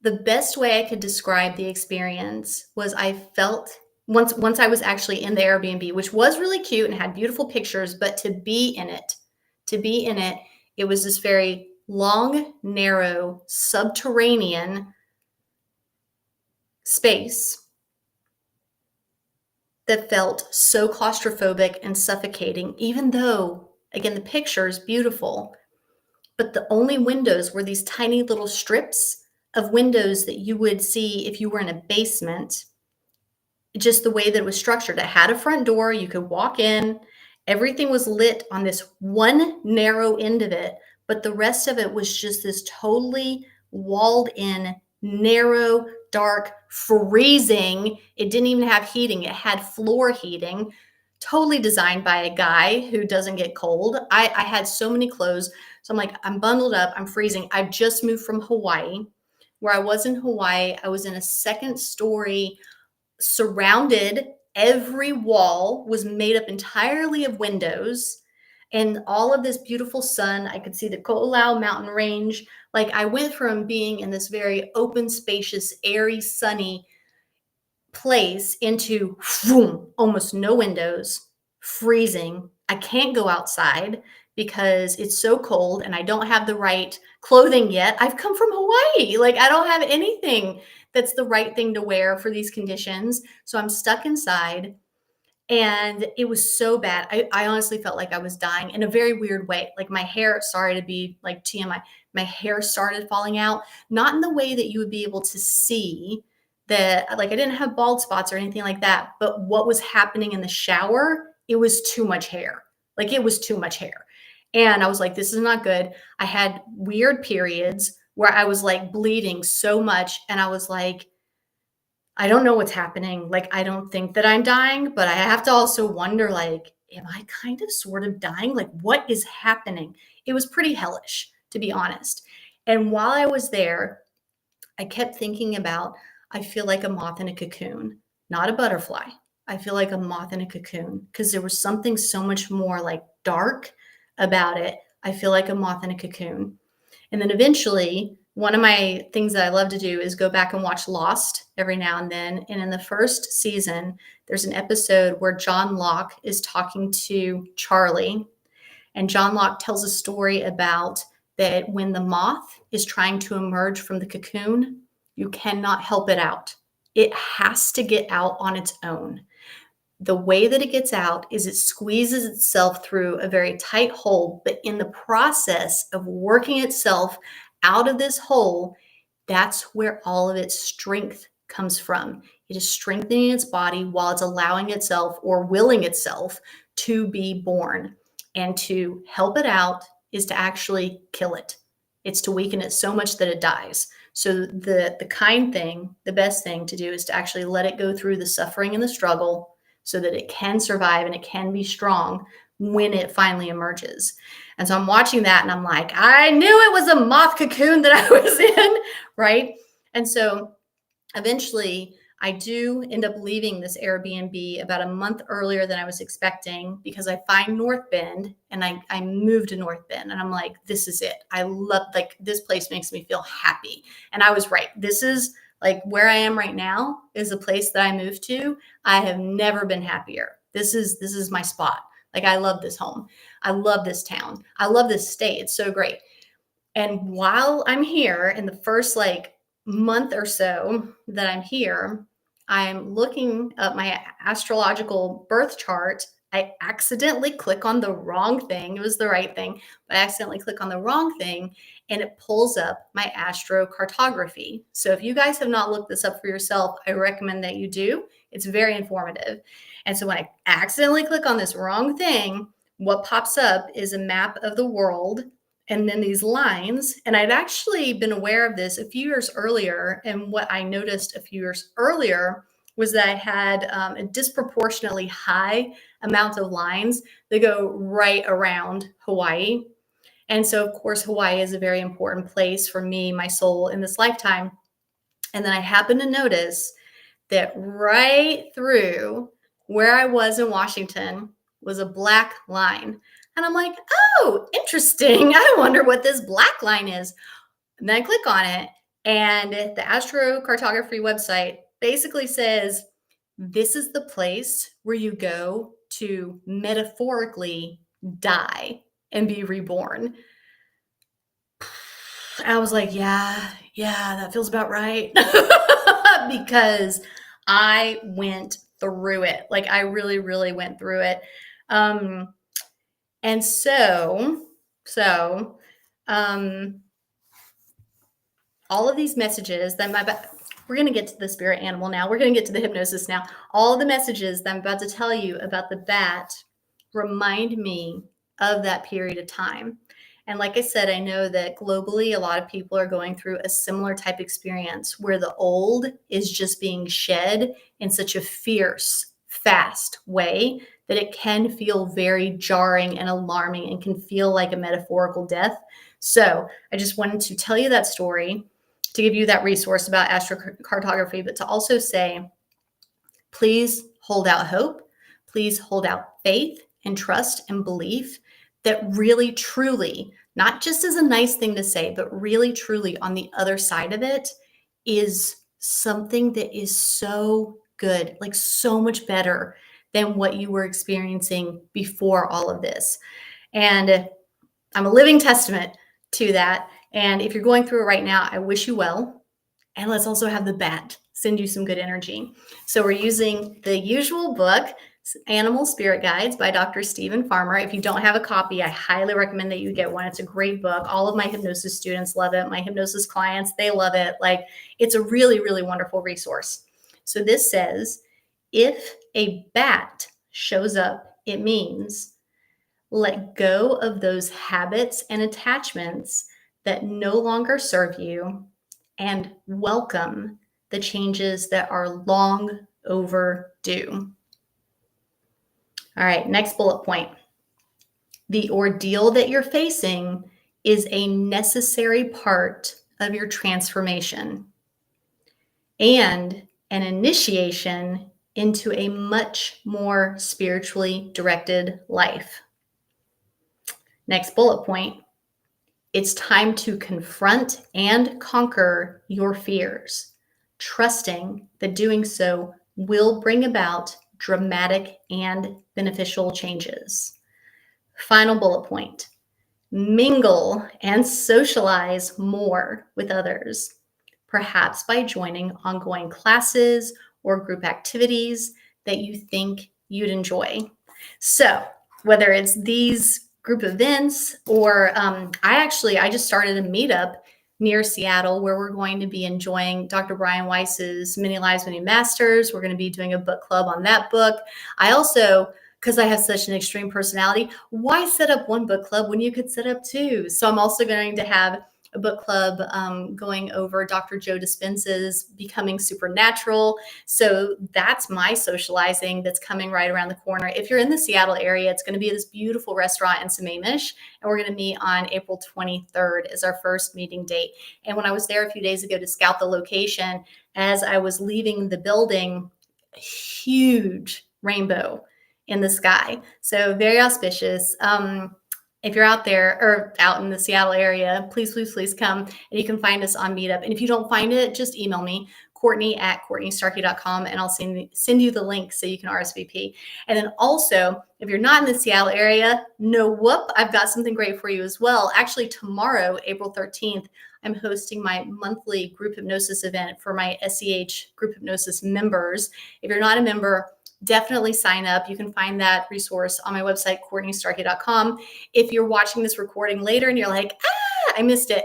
the best way I could describe the experience was I felt once I was actually in the Airbnb, which was really cute and had beautiful pictures, but to be in it, it was this very long, narrow, subterranean space that felt so claustrophobic and suffocating, even though, again, the picture is beautiful, but the only windows were these tiny little strips of windows that you would see if you were in a basement, just the way that it was structured. It had a front door, you could walk in, Everything was lit on this one narrow end of it, but the rest of it was just this totally walled in, narrow, dark, freezing. It didn't even have heating, it had floor heating, totally designed by a guy who doesn't get cold. I had so many clothes. So I'm like, I'm bundled up, I'm freezing. I've just moved from Hawaii. Where I was in Hawaii, I was in a second story, surrounded. Every wall was made up entirely of windows and all of this beautiful sun. I could see the Ko'olau mountain range. Like, I went from being in this very open, spacious, airy, sunny place into boom, almost no windows, freezing. I can't go outside because it's so cold and I don't have the right clothing yet. I've come from Hawaii. Like, I don't have anything that's the right thing to wear for these conditions. So I'm stuck inside. And it was so bad. I honestly felt like I was dying in a very weird way. Like, my hair, sorry to be like TMI, my hair started falling out, not in the way that you would be able to see that, like, I didn't have bald spots or anything like that. But what was happening in the shower, it was too much hair. Like, it was too much hair. And I was like, this is not good. I had weird periods where I was like bleeding so much. And I was like, I don't know what's happening. Like, I don't think that I'm dying, but I have to also wonder, like, am I kind of sort of dying? Like, what is happening? It was pretty hellish, to be honest. And while I was there, I kept thinking about, I feel like a moth in a cocoon, not a butterfly. I feel like a moth in a cocoon because there was something so much more like dark about it. I feel like a moth in a cocoon. And then eventually, one of my things that I love to do is go back and watch Lost every now and then. And in the first season, there's an episode where John Locke is talking to Charlie. And John Locke tells a story about that when the moth is trying to emerge from the cocoon, you cannot help it out. It has to get out on its own. The way that it gets out is it squeezes itself through a very tight hole, but in the process of working itself out of this hole, that's where all of its strength comes from. It is strengthening its body while it's allowing itself or willing itself to be born. And to help it out is to actually kill it. It's to weaken it so much that it dies. So the kind thing, the best thing to do is to actually let it go through the suffering and the struggle so that it can survive and it can be strong when it finally emerges. And so I'm watching that and I'm like, I knew it was a moth cocoon that I was in, right? And so eventually I do end up leaving this Airbnb about a month earlier than I was expecting because I find North Bend and I moved to North Bend and I'm like, this is it. I love, like, this place makes me feel happy. And I was right. This is like where I am right now is a place that I moved to. I have never been happier. This is my spot. Like, I love this home. I love this town. I love this state. It's so great. And while I'm here in the first like month or so that I'm here, I'm looking at my astrological birth chart. I accidentally click on the wrong thing. It was the right thing, but I accidentally click on the wrong thing and it pulls up my astrocartography. So if you guys have not looked this up for yourself, I recommend that you do. It's very informative. And so when I accidentally click on this wrong thing, what pops up is a map of the world and then these lines. And I'd actually been aware of this a few years earlier. And what I noticed a few years earlier was that I had a disproportionately high amount of lines that go right around Hawaii. And so, of course, Hawaii is a very important place for me, my soul, in this lifetime. And then I happened to notice that right through where I was in Washington was a black line. And I'm like, oh, interesting. I wonder what this black line is. And then I click on it, and the astrocartography website basically says, this is the place where you go to metaphorically die and be reborn. I was like, yeah, that feels about right. Because I went through it. Like, I really, really went through it. And so, all of these messages that we're going to get to the spirit animal now. We're going to get to the hypnosis now. All of the messages that I'm about to tell you about the bat remind me of that period of time. And like I said, I know that globally, a lot of people are going through a similar type experience where the old is just being shed in such a fierce, fast way that it can feel very jarring and alarming and can feel like a metaphorical death. So I just wanted to tell you that story, to give you that resource about astrocartography, but to also say, please hold out hope. Please hold out faith and trust and belief that really, truly, not just as a nice thing to say, but really, truly on the other side of it is something that is so good, like so much better than what you were experiencing before all of this. And I'm a living testament to that. And if you're going through it right now, I wish you well. And let's also have the bat send you some good energy. So we're using the usual book, Animal Spirit Guides by Dr. Stephen Farmer. If you don't have a copy, I highly recommend that you get one. It's a great book. All of my hypnosis students love it. My hypnosis clients, they love it. Like, it's a really, really wonderful resource. So this says, if a bat shows up, it means let go of those habits and attachments that no longer serve you and welcome the changes that are long overdue. All right, next bullet point. The ordeal that you're facing is a necessary part of your transformation and an initiation into a much more spiritually directed life. Next bullet point. It's time to confront and conquer your fears, trusting that doing so will bring about dramatic and beneficial changes. Final bullet point. Mingle and socialize more with others, perhaps by joining ongoing classes or group activities that you think you'd enjoy. So whether it's these group events or I just started a meetup near Seattle where we're going to be enjoying Dr. Brian Weiss's Many Lives, Many Masters. We're going to be doing a book club on that book. I also, because I have such an extreme personality, why set up one book club when you could set up two? So I'm also going to have a book club going over Dr. Joe Dispenza's Becoming Supernatural. So that's my socializing that's coming right around the corner. If you're in the Seattle area, it's going to be this beautiful restaurant in Sammamish, and we're going to meet on April 23rd as our first meeting date. And when I was there a few days ago to scout the location, as I was leaving the building, a huge rainbow in the sky. So very auspicious. If you're out there or out in the Seattle area, please, please, please come. And you can find us on Meetup. And if you don't find it, just email me, Courtney@CourtneyStarkey.com, and I'll send you the link so you can RSVP. And then also, if you're not in the Seattle area, I've got something great for you as well. Actually, tomorrow, April 13th, I'm hosting my monthly group hypnosis event for my SEH group hypnosis members. If you're not a member, definitely sign up. You can find that resource on my website, CourtneyStarkey.com. If you're watching this recording later and you're like, I missed it.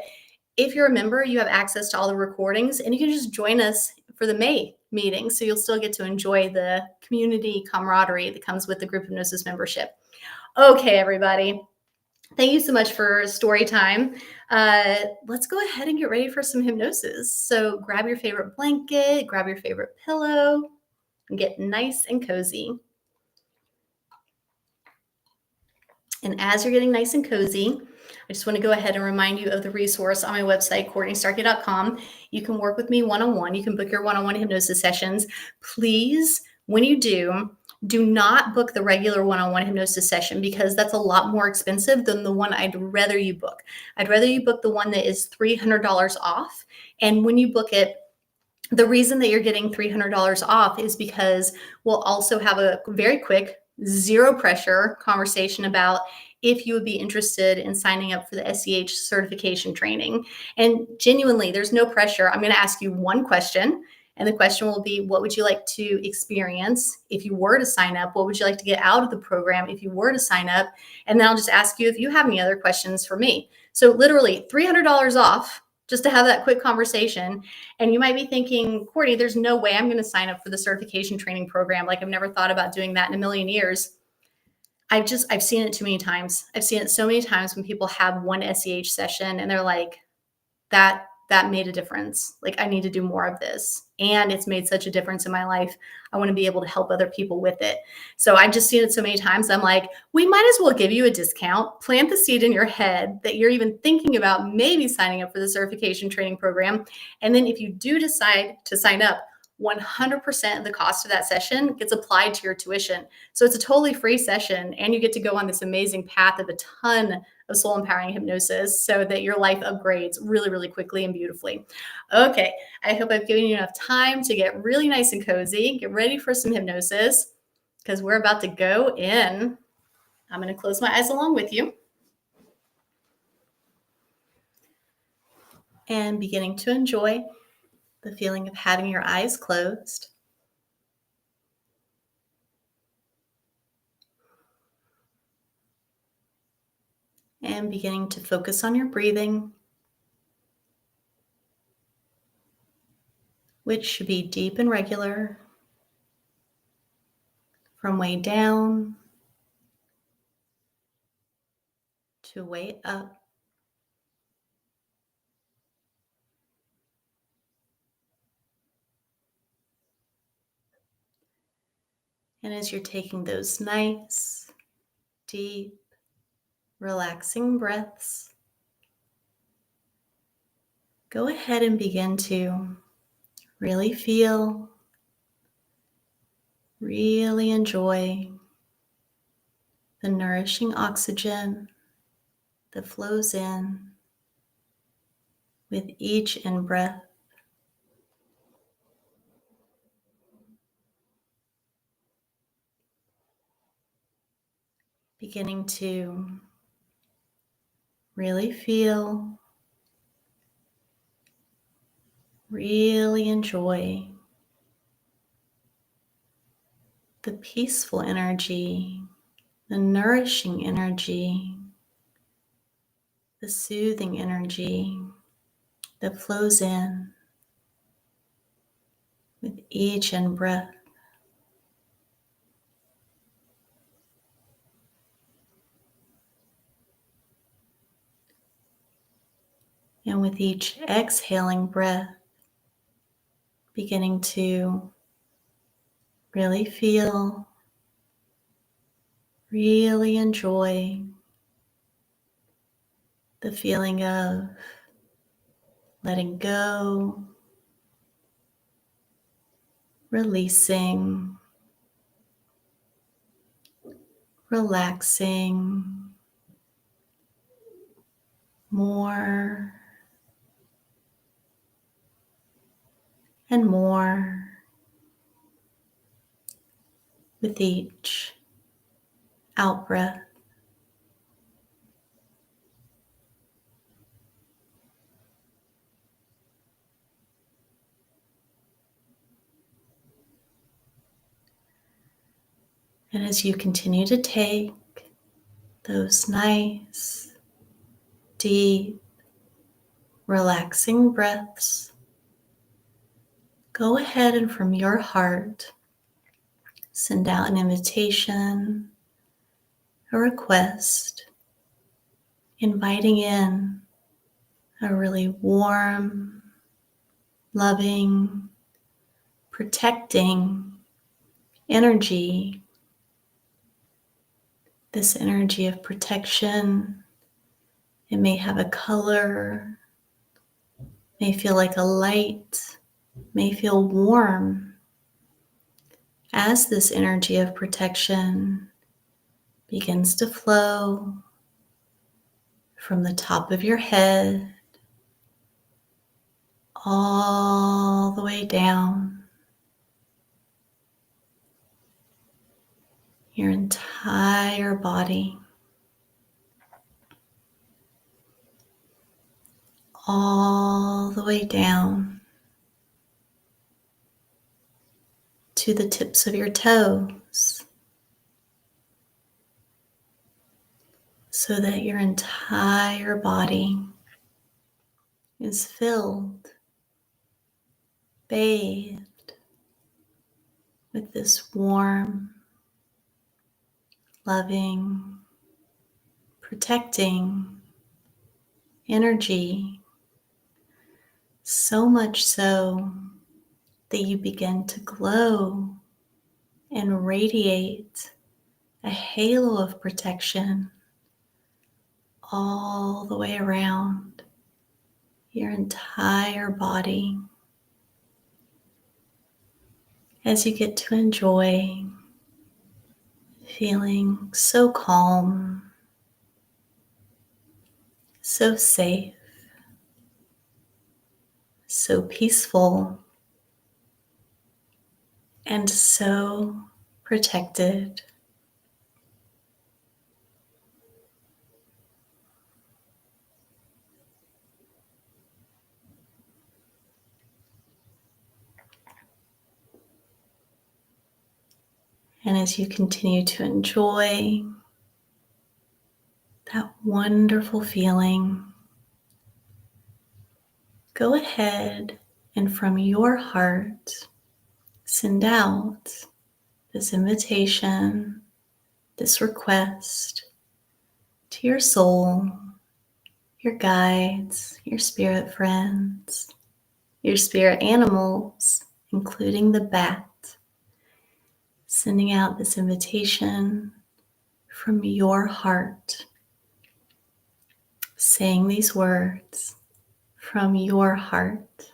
If you're a member, you have access to all the recordings and you can just join us for the May meeting. So you'll still get to enjoy the community camaraderie that comes with the group hypnosis membership. Okay, everybody. Thank you so much for story time. Let's go ahead and get ready for some hypnosis. So grab your favorite blanket, grab your favorite pillow, and get nice and cozy. And as you're getting nice and cozy, I just want to go ahead and remind you of the resource on my website, CourtneyStarkey.com. You can work with me one-on-one. You can book your one-on-one hypnosis sessions. Please, when you do not book the regular one-on-one hypnosis session because that's a lot more expensive than the one I'd rather you book. I'd rather you book the one that is $300 off. And when you book it, the reason that you're getting $300 off is because we'll also have a very quick, zero pressure conversation about if you would be interested in signing up for the SEH certification training. And genuinely, there's no pressure. I'm going to ask you one question, and the question will be, what would you like to experience if you were to sign up? What would you like to get out of the program if you were to sign up? And then I'll just ask you if you have any other questions for me. So literally $300 off just to have that quick conversation. And you might be thinking, Courtney, there's no way I'm going to sign up for the certification training program. Like, I've never thought about doing that in a million years. I've seen it too many times. I've seen it so many times when people have one SEH session and they're like, that made a difference. Like, I need to do more of this. And it's made such a difference in my life. I want to be able to help other people with it. So I've just seen it so many times. I'm like, we might as well give you a discount, plant the seed in your head that you're even thinking about maybe signing up for the certification training program. And then if you do decide to sign up, 100% of the cost of that session gets applied to your tuition. So it's a totally free session, and you get to go on this amazing path of a ton of soul empowering hypnosis so that your life upgrades really, really quickly and beautifully. Okay, I hope I've given you enough time to get really nice and cozy, get ready for some hypnosis, because we're about to go in. I'm going to close my eyes along with you. And beginning to enjoy the feeling of having your eyes closed. And beginning to focus on your breathing, which should be deep and regular, from way down to way up. And as you're taking those nice, deep, relaxing breaths, go ahead and begin to really feel, really enjoy the nourishing oxygen that flows in with each in-breath. Beginning to really feel, really enjoy the peaceful energy, the nourishing energy, the soothing energy that flows in with each in-breath. And with each exhaling breath, beginning to really feel, really enjoy the feeling of letting go, releasing, relaxing more and more with each out breath. And as you continue to take those nice, deep, relaxing breaths, go ahead and from your heart, send out an invitation, a request, inviting in a really warm, loving, protecting energy. This energy of protection, it may have a color, may feel like a light, may feel warm. As this energy of protection begins to flow from the top of your head all the way down your entire body, all the way down to the tips of your toes, so that your entire body is filled, bathed with this warm, loving, protecting energy, so much so that you begin to glow and radiate a halo of protection all the way around your entire body as you get to enjoy feeling so calm, so safe, so peaceful, and so protected. And as you continue to enjoy that wonderful feeling, go ahead and from your heart, send out this invitation, this request to your soul, your guides, your spirit friends, your spirit animals, including the bat, sending out this invitation from your heart, saying these words from your heart.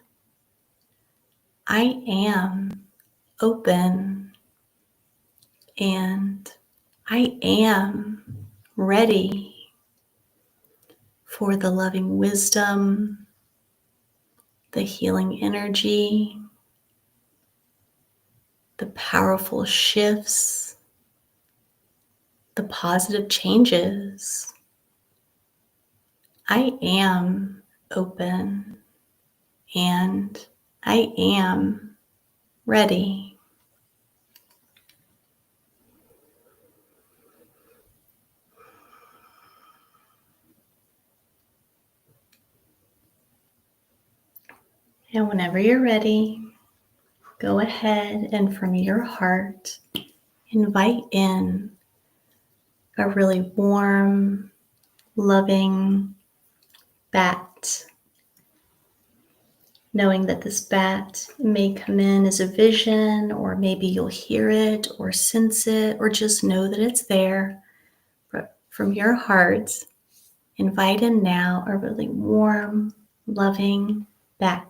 I am open and I am ready for the loving wisdom, the healing energy, the powerful shifts, the positive changes. I am open and I am ready. And whenever you're ready, go ahead and from your heart, invite in a really warm, loving bat, knowing that this bat may come in as a vision, or maybe you'll hear it or sense it, or just know that it's there. But from your heart, invite in now a really warm, loving bat.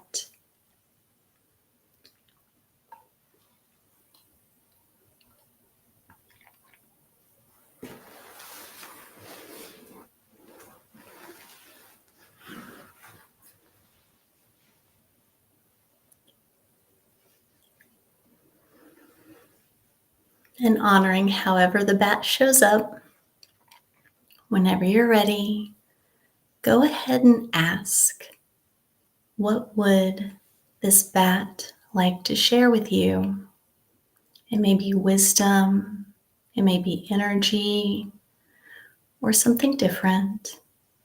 And honoring however the bat shows up, whenever you're ready, go ahead and ask, what would this bat like to share with you? It may be wisdom, it may be energy, or something different.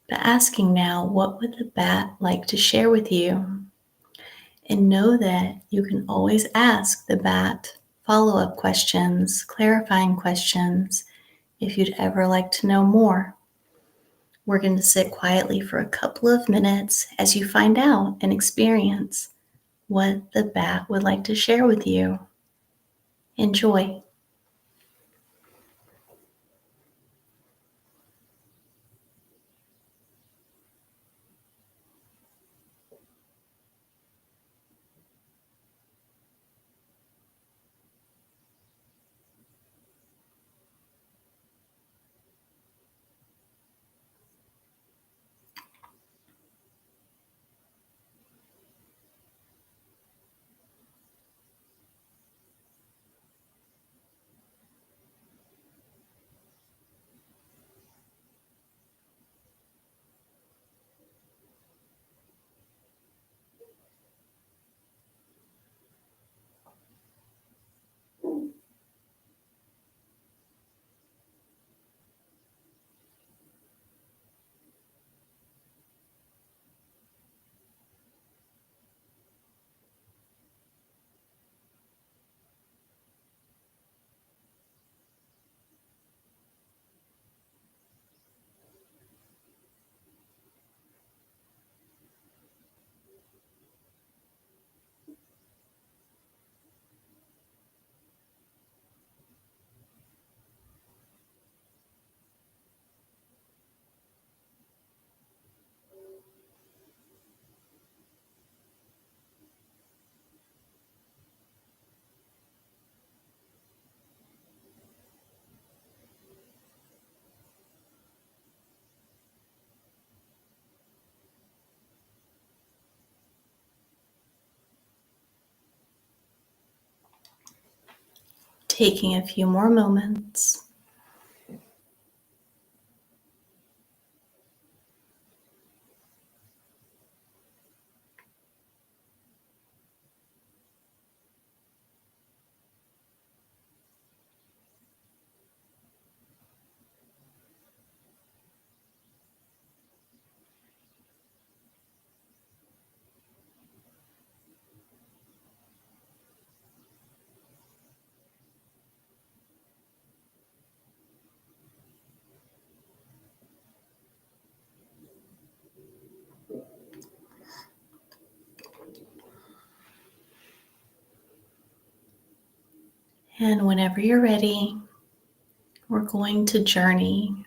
But asking now, what would the bat like to share with you? And know that you can always ask the bat follow-up questions, clarifying questions, if you'd ever like to know more. We're going to sit quietly for a couple of minutes as you find out and experience what the bat would like to share with you. Enjoy. Taking a few more moments. And whenever you're ready, we're going to journey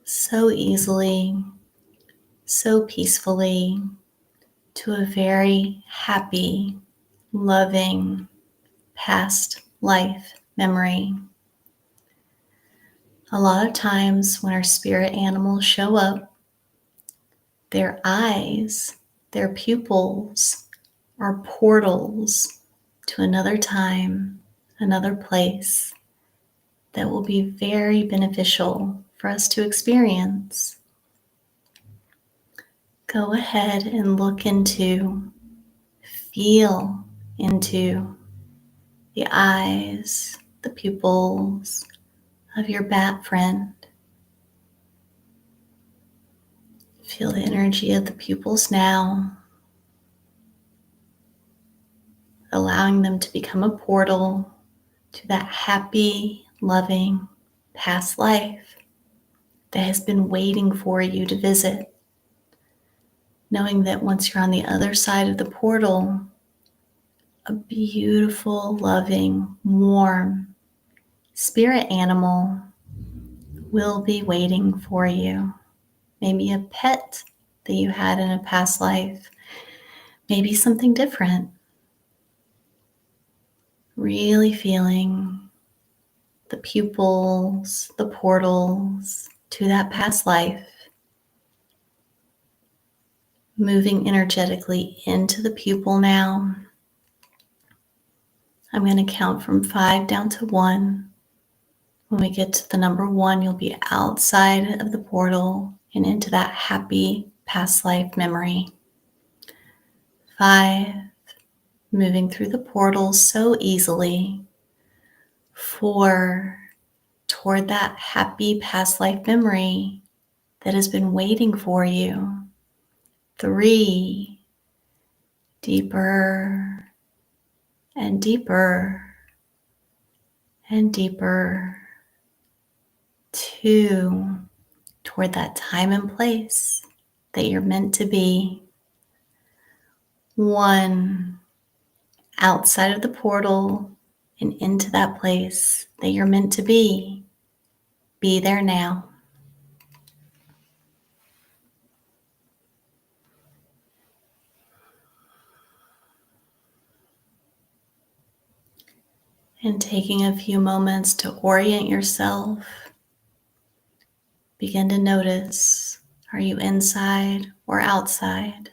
so easily, so peacefully to a very happy, loving past life memory. A lot of times when our spirit animals show up, their eyes, their pupils are portals to another time, another place that will be very beneficial for us to experience. Go ahead and look into, feel into the eyes, the pupils of your bat friend. Feel the energy of the pupils now, allowing them to become a portal to that happy, loving past life that has been waiting for you to visit. Knowing that once you're on the other side of the portal, a beautiful, loving, warm spirit animal will be waiting for you. Maybe a pet that you had in a past life, maybe something different. Really feeling the pupils, the portals to that past life, moving energetically into the pupil now. I'm going to count from 5 down to 1. When we get to the number 1, you'll be outside of the portal and into that happy past life memory. 5, moving through the portal so easily. 4, toward that happy past life memory that has been waiting for you. 3, deeper and deeper and deeper. 2, toward that time and place that you're meant to be. 1, outside of the portal and into that place that you're meant to be. Be there now. And taking a few moments to orient yourself, begin to notice, are you inside or outside?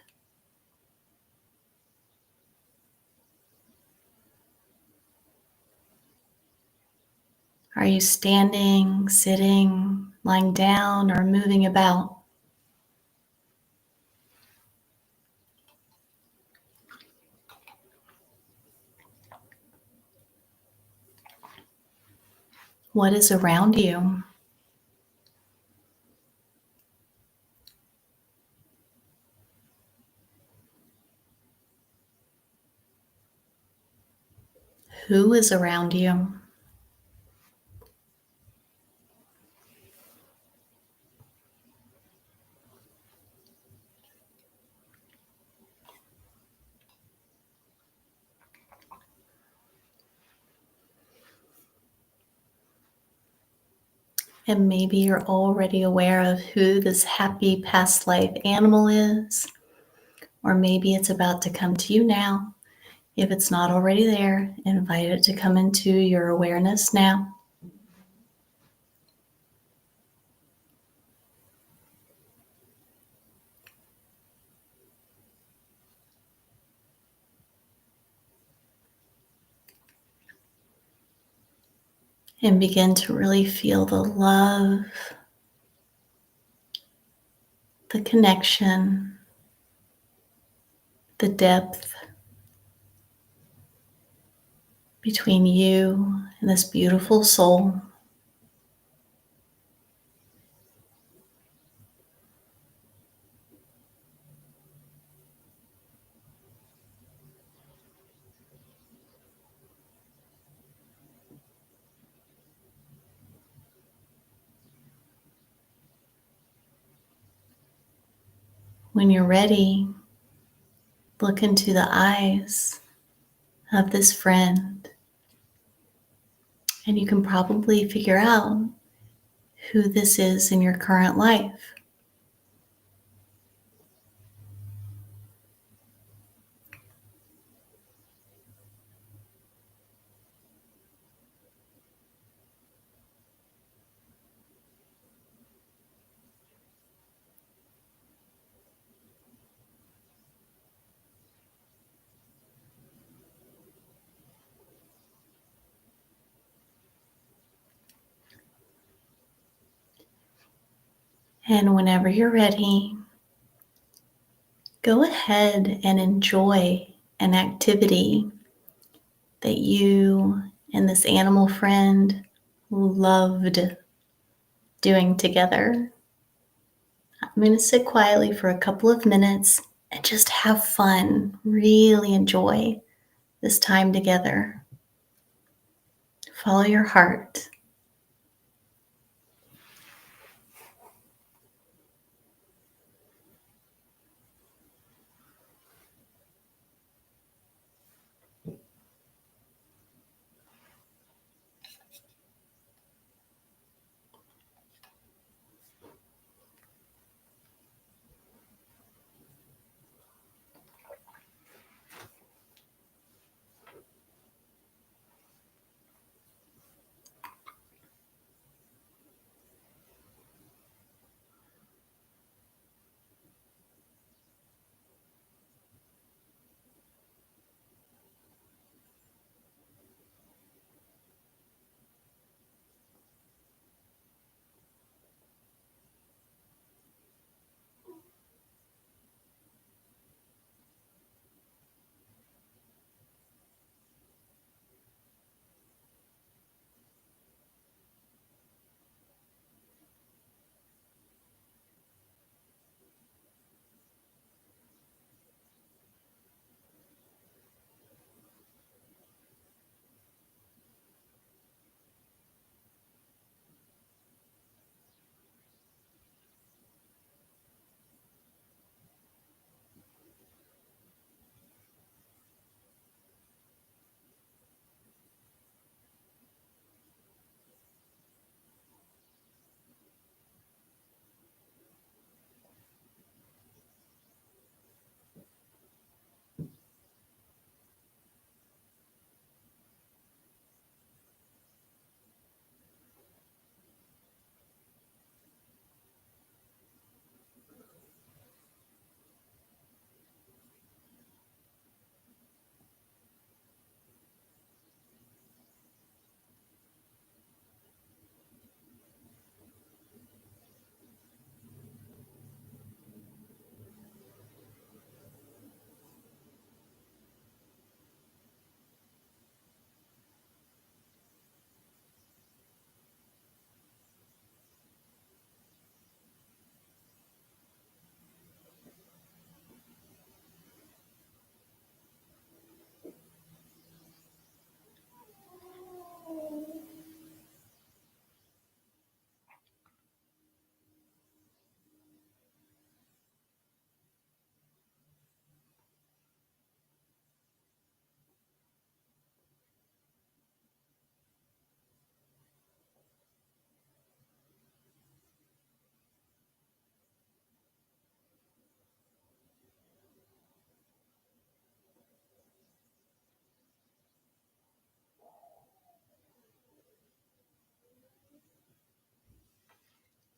Are you standing, sitting, lying down, or moving about? What is around you? Who is around you? And maybe you're already aware of who this happy past life animal is, or maybe it's about to come to you now. If it's not already there, invite it to come into your awareness now. and begin to really feel the love, the connection, the depth between you and this beautiful soul. When you're ready, look into the eyes of this friend, and you can probably figure out who this is in your current life. And whenever you're ready, go ahead and enjoy an activity that you and this animal friend loved doing together. I'm going to sit quietly for a couple of minutes and just have fun, really enjoy this time together. Follow your heart.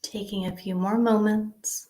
Taking a few more moments.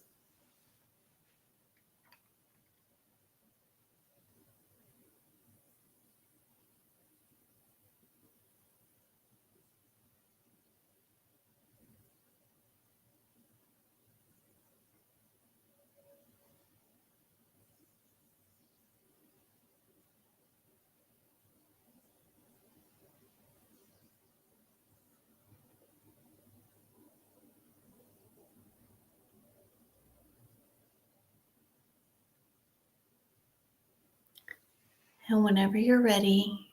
And whenever you're ready,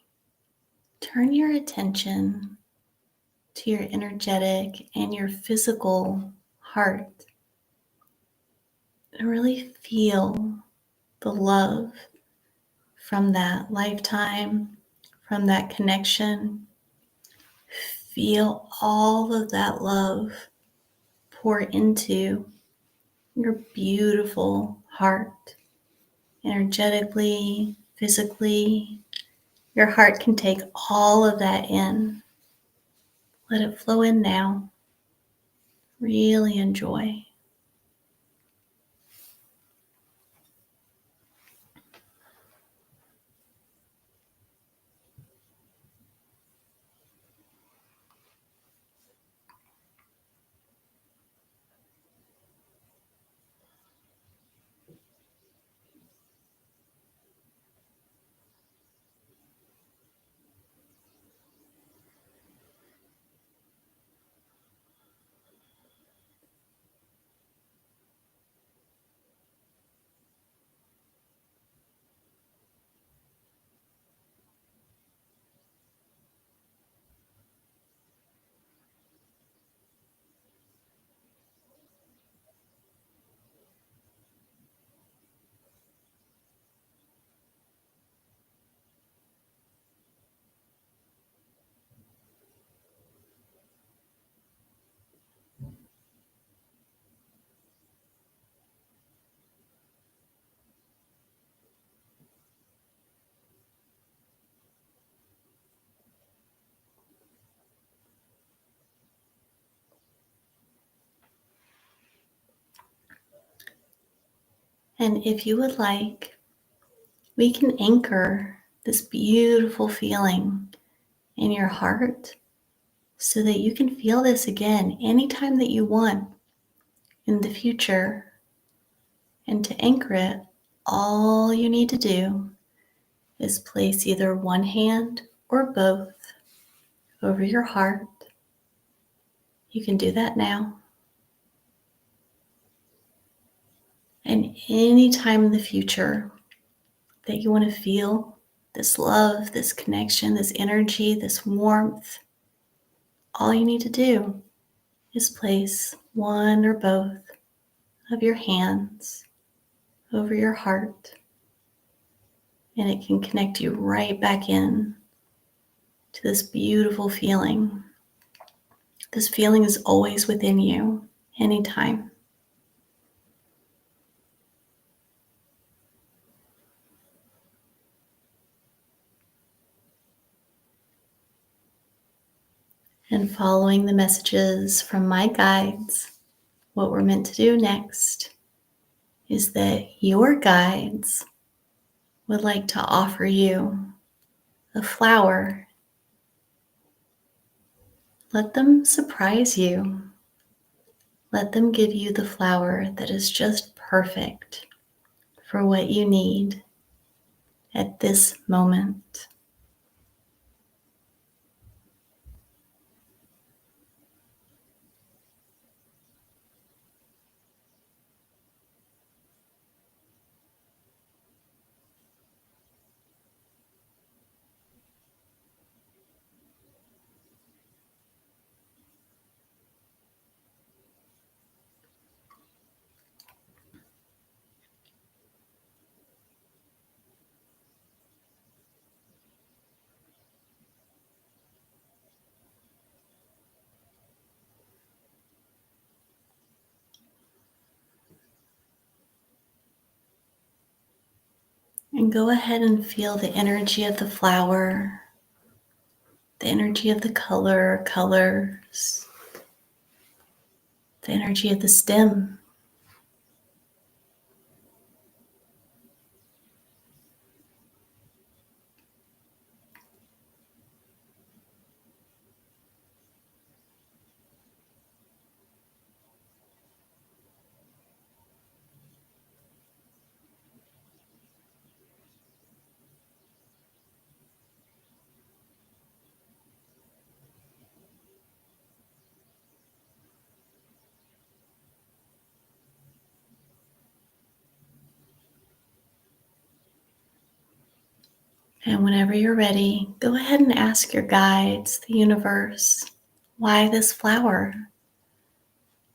turn your attention to your energetic and your physical heart and really feel the love from that lifetime, from that connection. Feel all of that love pour into your beautiful heart, energetically, physically. Your heart can take all of that in. Let it flow in now. Really enjoy. And if you would like, we can anchor this beautiful feeling in your heart so that you can feel this again anytime that you want in the future. And to anchor it, all you need to do is place either one hand or both over your heart. You can do that now. And any time in the future that you want to feel this love, this connection, this energy, this warmth, all you need to do is place one or both of your hands over your heart, and it can connect you right back in to this beautiful feeling. This feeling is always within you, anytime. And following the messages from my guides, what we're meant to do next is that your guides would like to offer you a flower. Let them surprise you. Let them give you the flower that is just perfect for what you need at this moment. And go ahead and feel the energy of the flower, the energy of the colors, the energy of the stem. And whenever you're ready, go ahead and ask your guides, the universe, why this flower?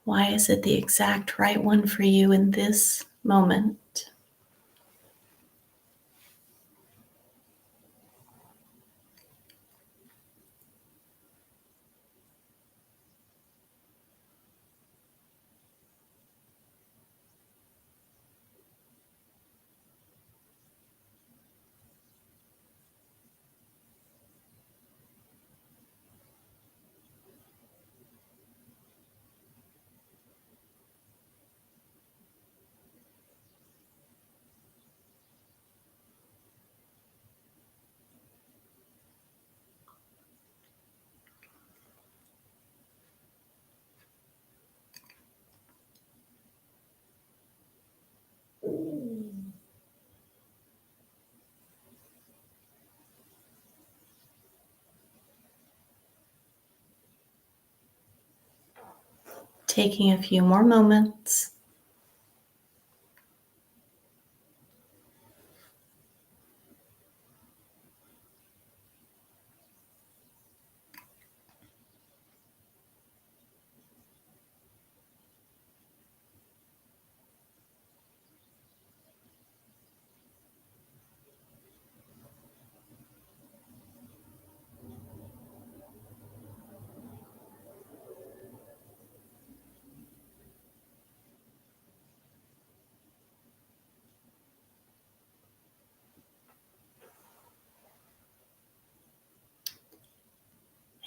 Why is it the exact right one for you in this moment? Taking a few more moments.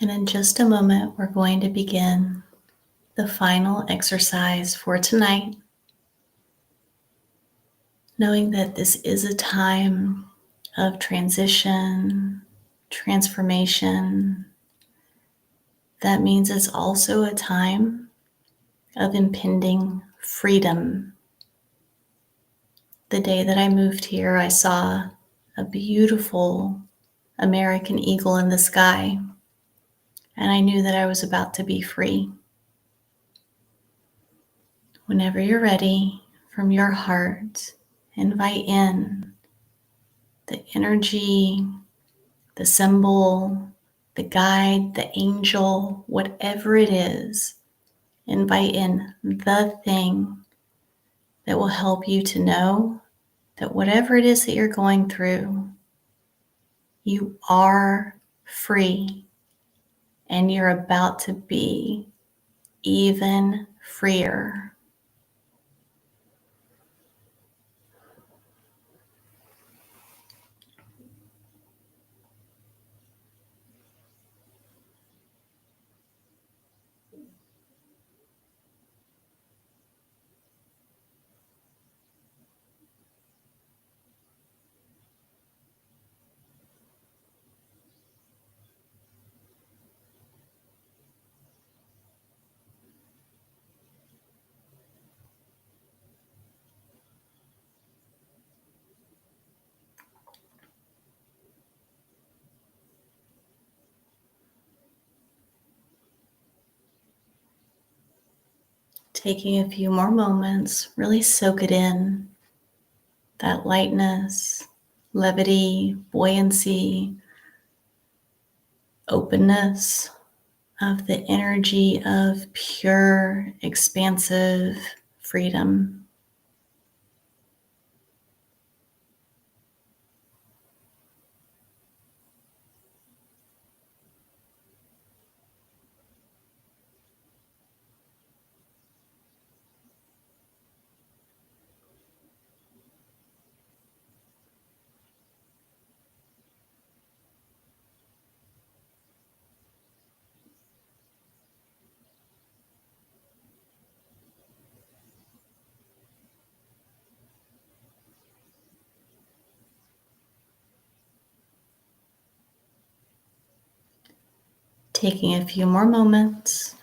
And in just a moment, we're going to begin the final exercise for tonight, knowing that this is a time of transition, transformation. That means it's also a time of impending freedom. The day that I moved here, I saw a beautiful American eagle in the sky, and I knew that I was about to be free. Whenever you're ready, from your heart, invite in the energy, the symbol, the guide, the angel, whatever it is. Invite in the thing that will help you to know that whatever it is that you're going through, you are free and you're about to be even freer. Taking a few more moments, really soak it in, that lightness, levity, buoyancy, openness of the energy of pure, expansive freedom. Taking a few more moments.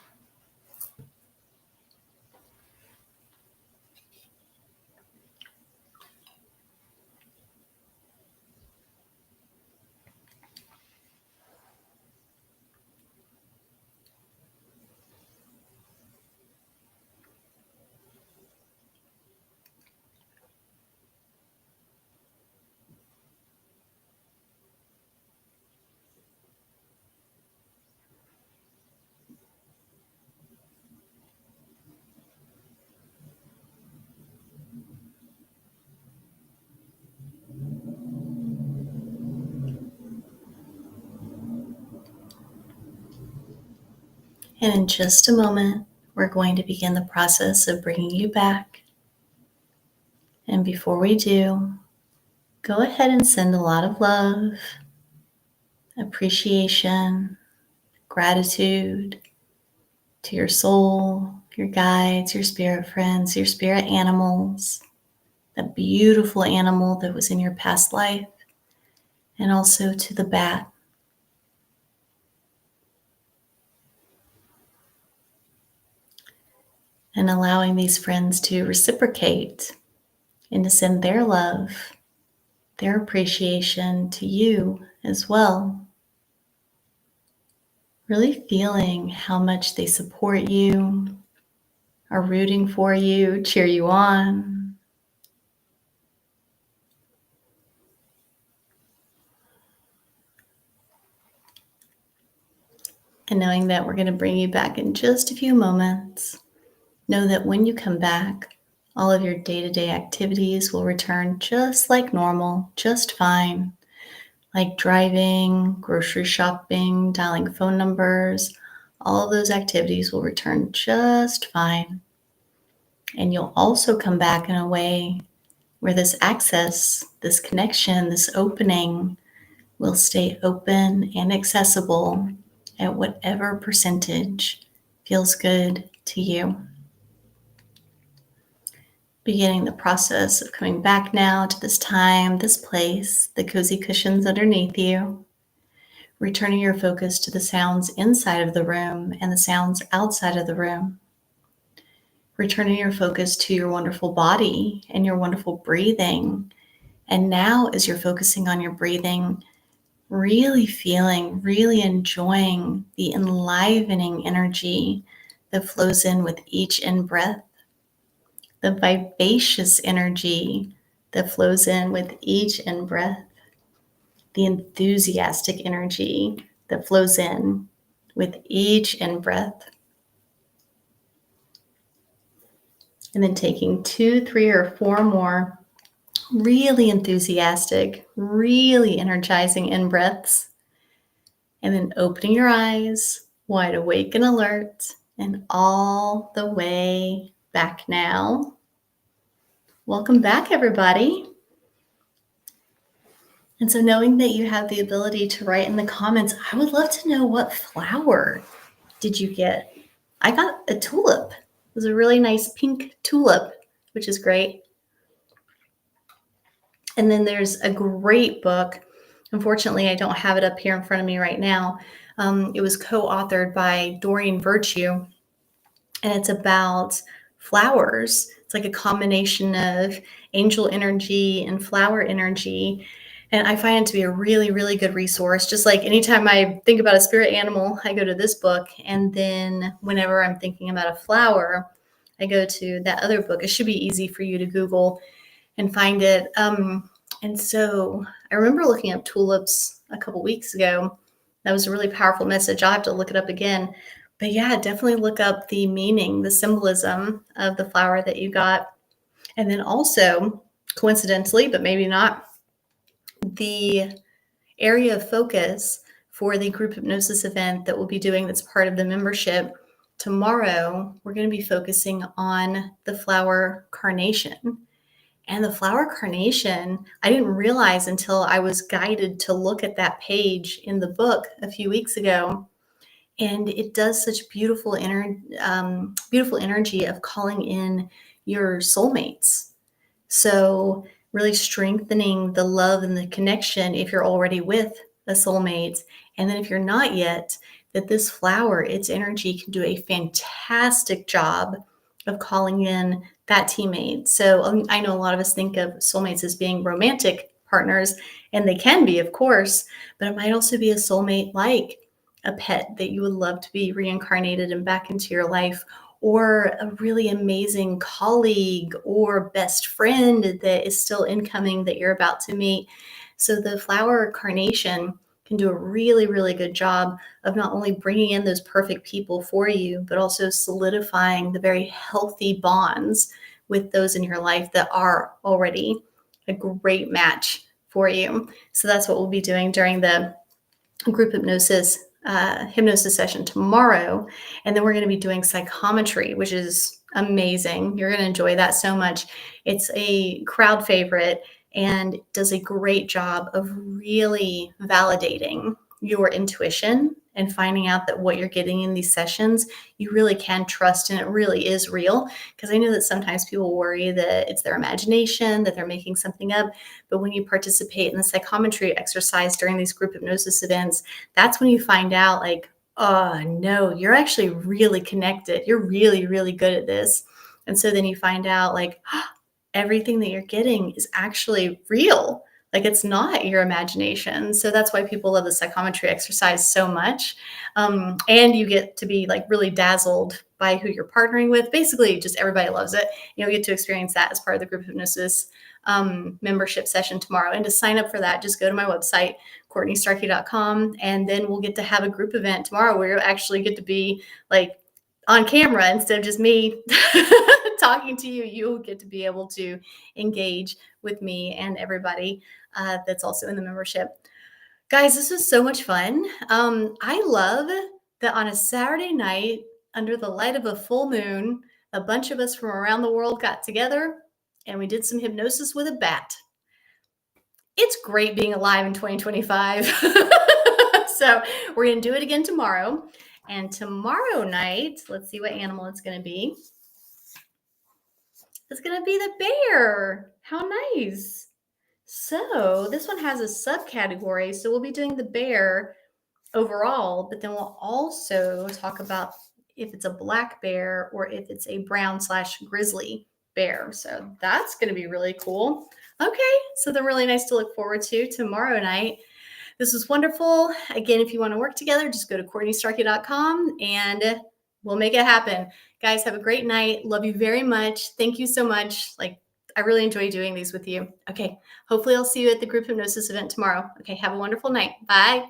And in just a moment, we're going to begin the process of bringing you back. And before we do, go ahead and send a lot of love, appreciation, gratitude to your soul, your guides, your spirit friends, your spirit animals, that beautiful animal that was in your past life, and also to the bat. And allowing these friends to reciprocate and to send their love, their appreciation to you as well. Really feeling how much they support you, are rooting for you, cheer you on. And knowing that we're going to bring you back in just a few moments, know that when you come back, all of your day-to-day activities will return just like normal, just fine. Like driving, grocery shopping, dialing phone numbers, all of those activities will return just fine. And you'll also come back in a way where this access, this connection, this opening will stay open and accessible at whatever percentage feels good to you. Beginning the process of coming back now to this time, this place, the cozy cushions underneath you. Returning your focus to the sounds inside of the room and the sounds outside of the room. Returning your focus to your wonderful body and your wonderful breathing. And now, as you're focusing on your breathing, really feeling, really enjoying the enlivening energy that flows in with each in-breath, the vivacious energy that flows in with each in-breath, the enthusiastic energy that flows in with each in-breath. And then taking 2, 3, or 4 more really enthusiastic, really energizing in-breaths. And then opening your eyes, wide awake and alert, and all the way back now. Welcome back, everybody. And so knowing that you have the ability to write in the comments, I would love to know, what flower did you get? I got a tulip. It was a really nice pink tulip, which is great. And then there's a great book. Unfortunately, I don't have it up here in front of me right now. It was co-authored by Doreen Virtue, and it's about flowers. It's like a combination of angel energy and flower energy. And I find it to be a really, really good resource. Just like anytime I think about a spirit animal, I go to this book. And then whenever I'm thinking about a flower, I go to that other book. It should be easy for you to Google and find it. And so I remember looking up tulips a couple weeks ago. That was a really powerful message. I'll have to look it up again. But yeah, definitely look up the meaning, the symbolism of the flower that you got. And then also, coincidentally, but maybe not, the area of focus for the group hypnosis event that we'll be doing that's part of the membership. Tomorrow, we're going to be focusing on the flower carnation. And the flower carnation, I didn't realize until I was guided to look at that page in the book a few weeks ago. And it does such beautiful energy of calling in your soulmates. So really strengthening the love and the connection if you're already with a soulmate. And then if you're not yet, that this flower, its energy can do a fantastic job of calling in that teammate. So I know a lot of us think of soulmates as being romantic partners, and they can be, of course, but it might also be a soulmate like a pet that you would love to be reincarnated and back into your life, or a really amazing colleague or best friend that is still incoming that you're about to meet. So the flower carnation can do a really, really good job of not only bringing in those perfect people for you, but also solidifying the very healthy bonds with those in your life that are already a great match for you. So that's what we'll be doing during the group hypnosis hypnosis session tomorrow. And then we're going to be doing psychometry, which is amazing. You're going to enjoy that so much. It's a crowd favorite and does a great job of really validating your intuition and finding out that what you're getting in these sessions, you really can trust and it really is real. Because I know that sometimes people worry that it's their imagination, that they're making something up. But when you participate in the psychometry exercise during these group hypnosis events, that's when you find out, like, oh no, you're actually really connected. You're really, really good at this. And so then you find out, like, everything that you're getting is actually real. Like, it's not your imagination. So that's why people love the psychometry exercise so much. And you get to be like really dazzled by who you're partnering with. Basically, just everybody loves it. You'll get to experience that as part of the group hypnosis membership session tomorrow. And to sign up for that, just go to my website, CourtneyStarkey.com, and then we'll get to have a group event tomorrow where you'll actually get to be like on camera instead of just me talking to you. You'll get to be able to engage with me and everybody that's also in the membership. Guys, this was so much fun. I love that on a Saturday night under the light of a full moon, a bunch of us from around the world got together and we did some hypnosis with a bat. It's great being alive in 2025. So we're going to do it again tomorrow. And tomorrow night, let's see what animal it's going to be. It's going to be the bear. How nice. So this one has a subcategory. So we'll be doing the bear overall, but then we'll also talk about if it's a black bear or if it's a brown/grizzly bear. So that's going to be really cool. Okay, so they're really nice to look forward to tomorrow night. This was wonderful. Again, if you want to work together, just go to CourtneyStarkey.com and we'll make it happen. Guys, have a great night. Love you very much. Thank you so much. Like, I really enjoy doing these with you. Okay, hopefully I'll see you at the group hypnosis event tomorrow. Okay, have a wonderful night. Bye.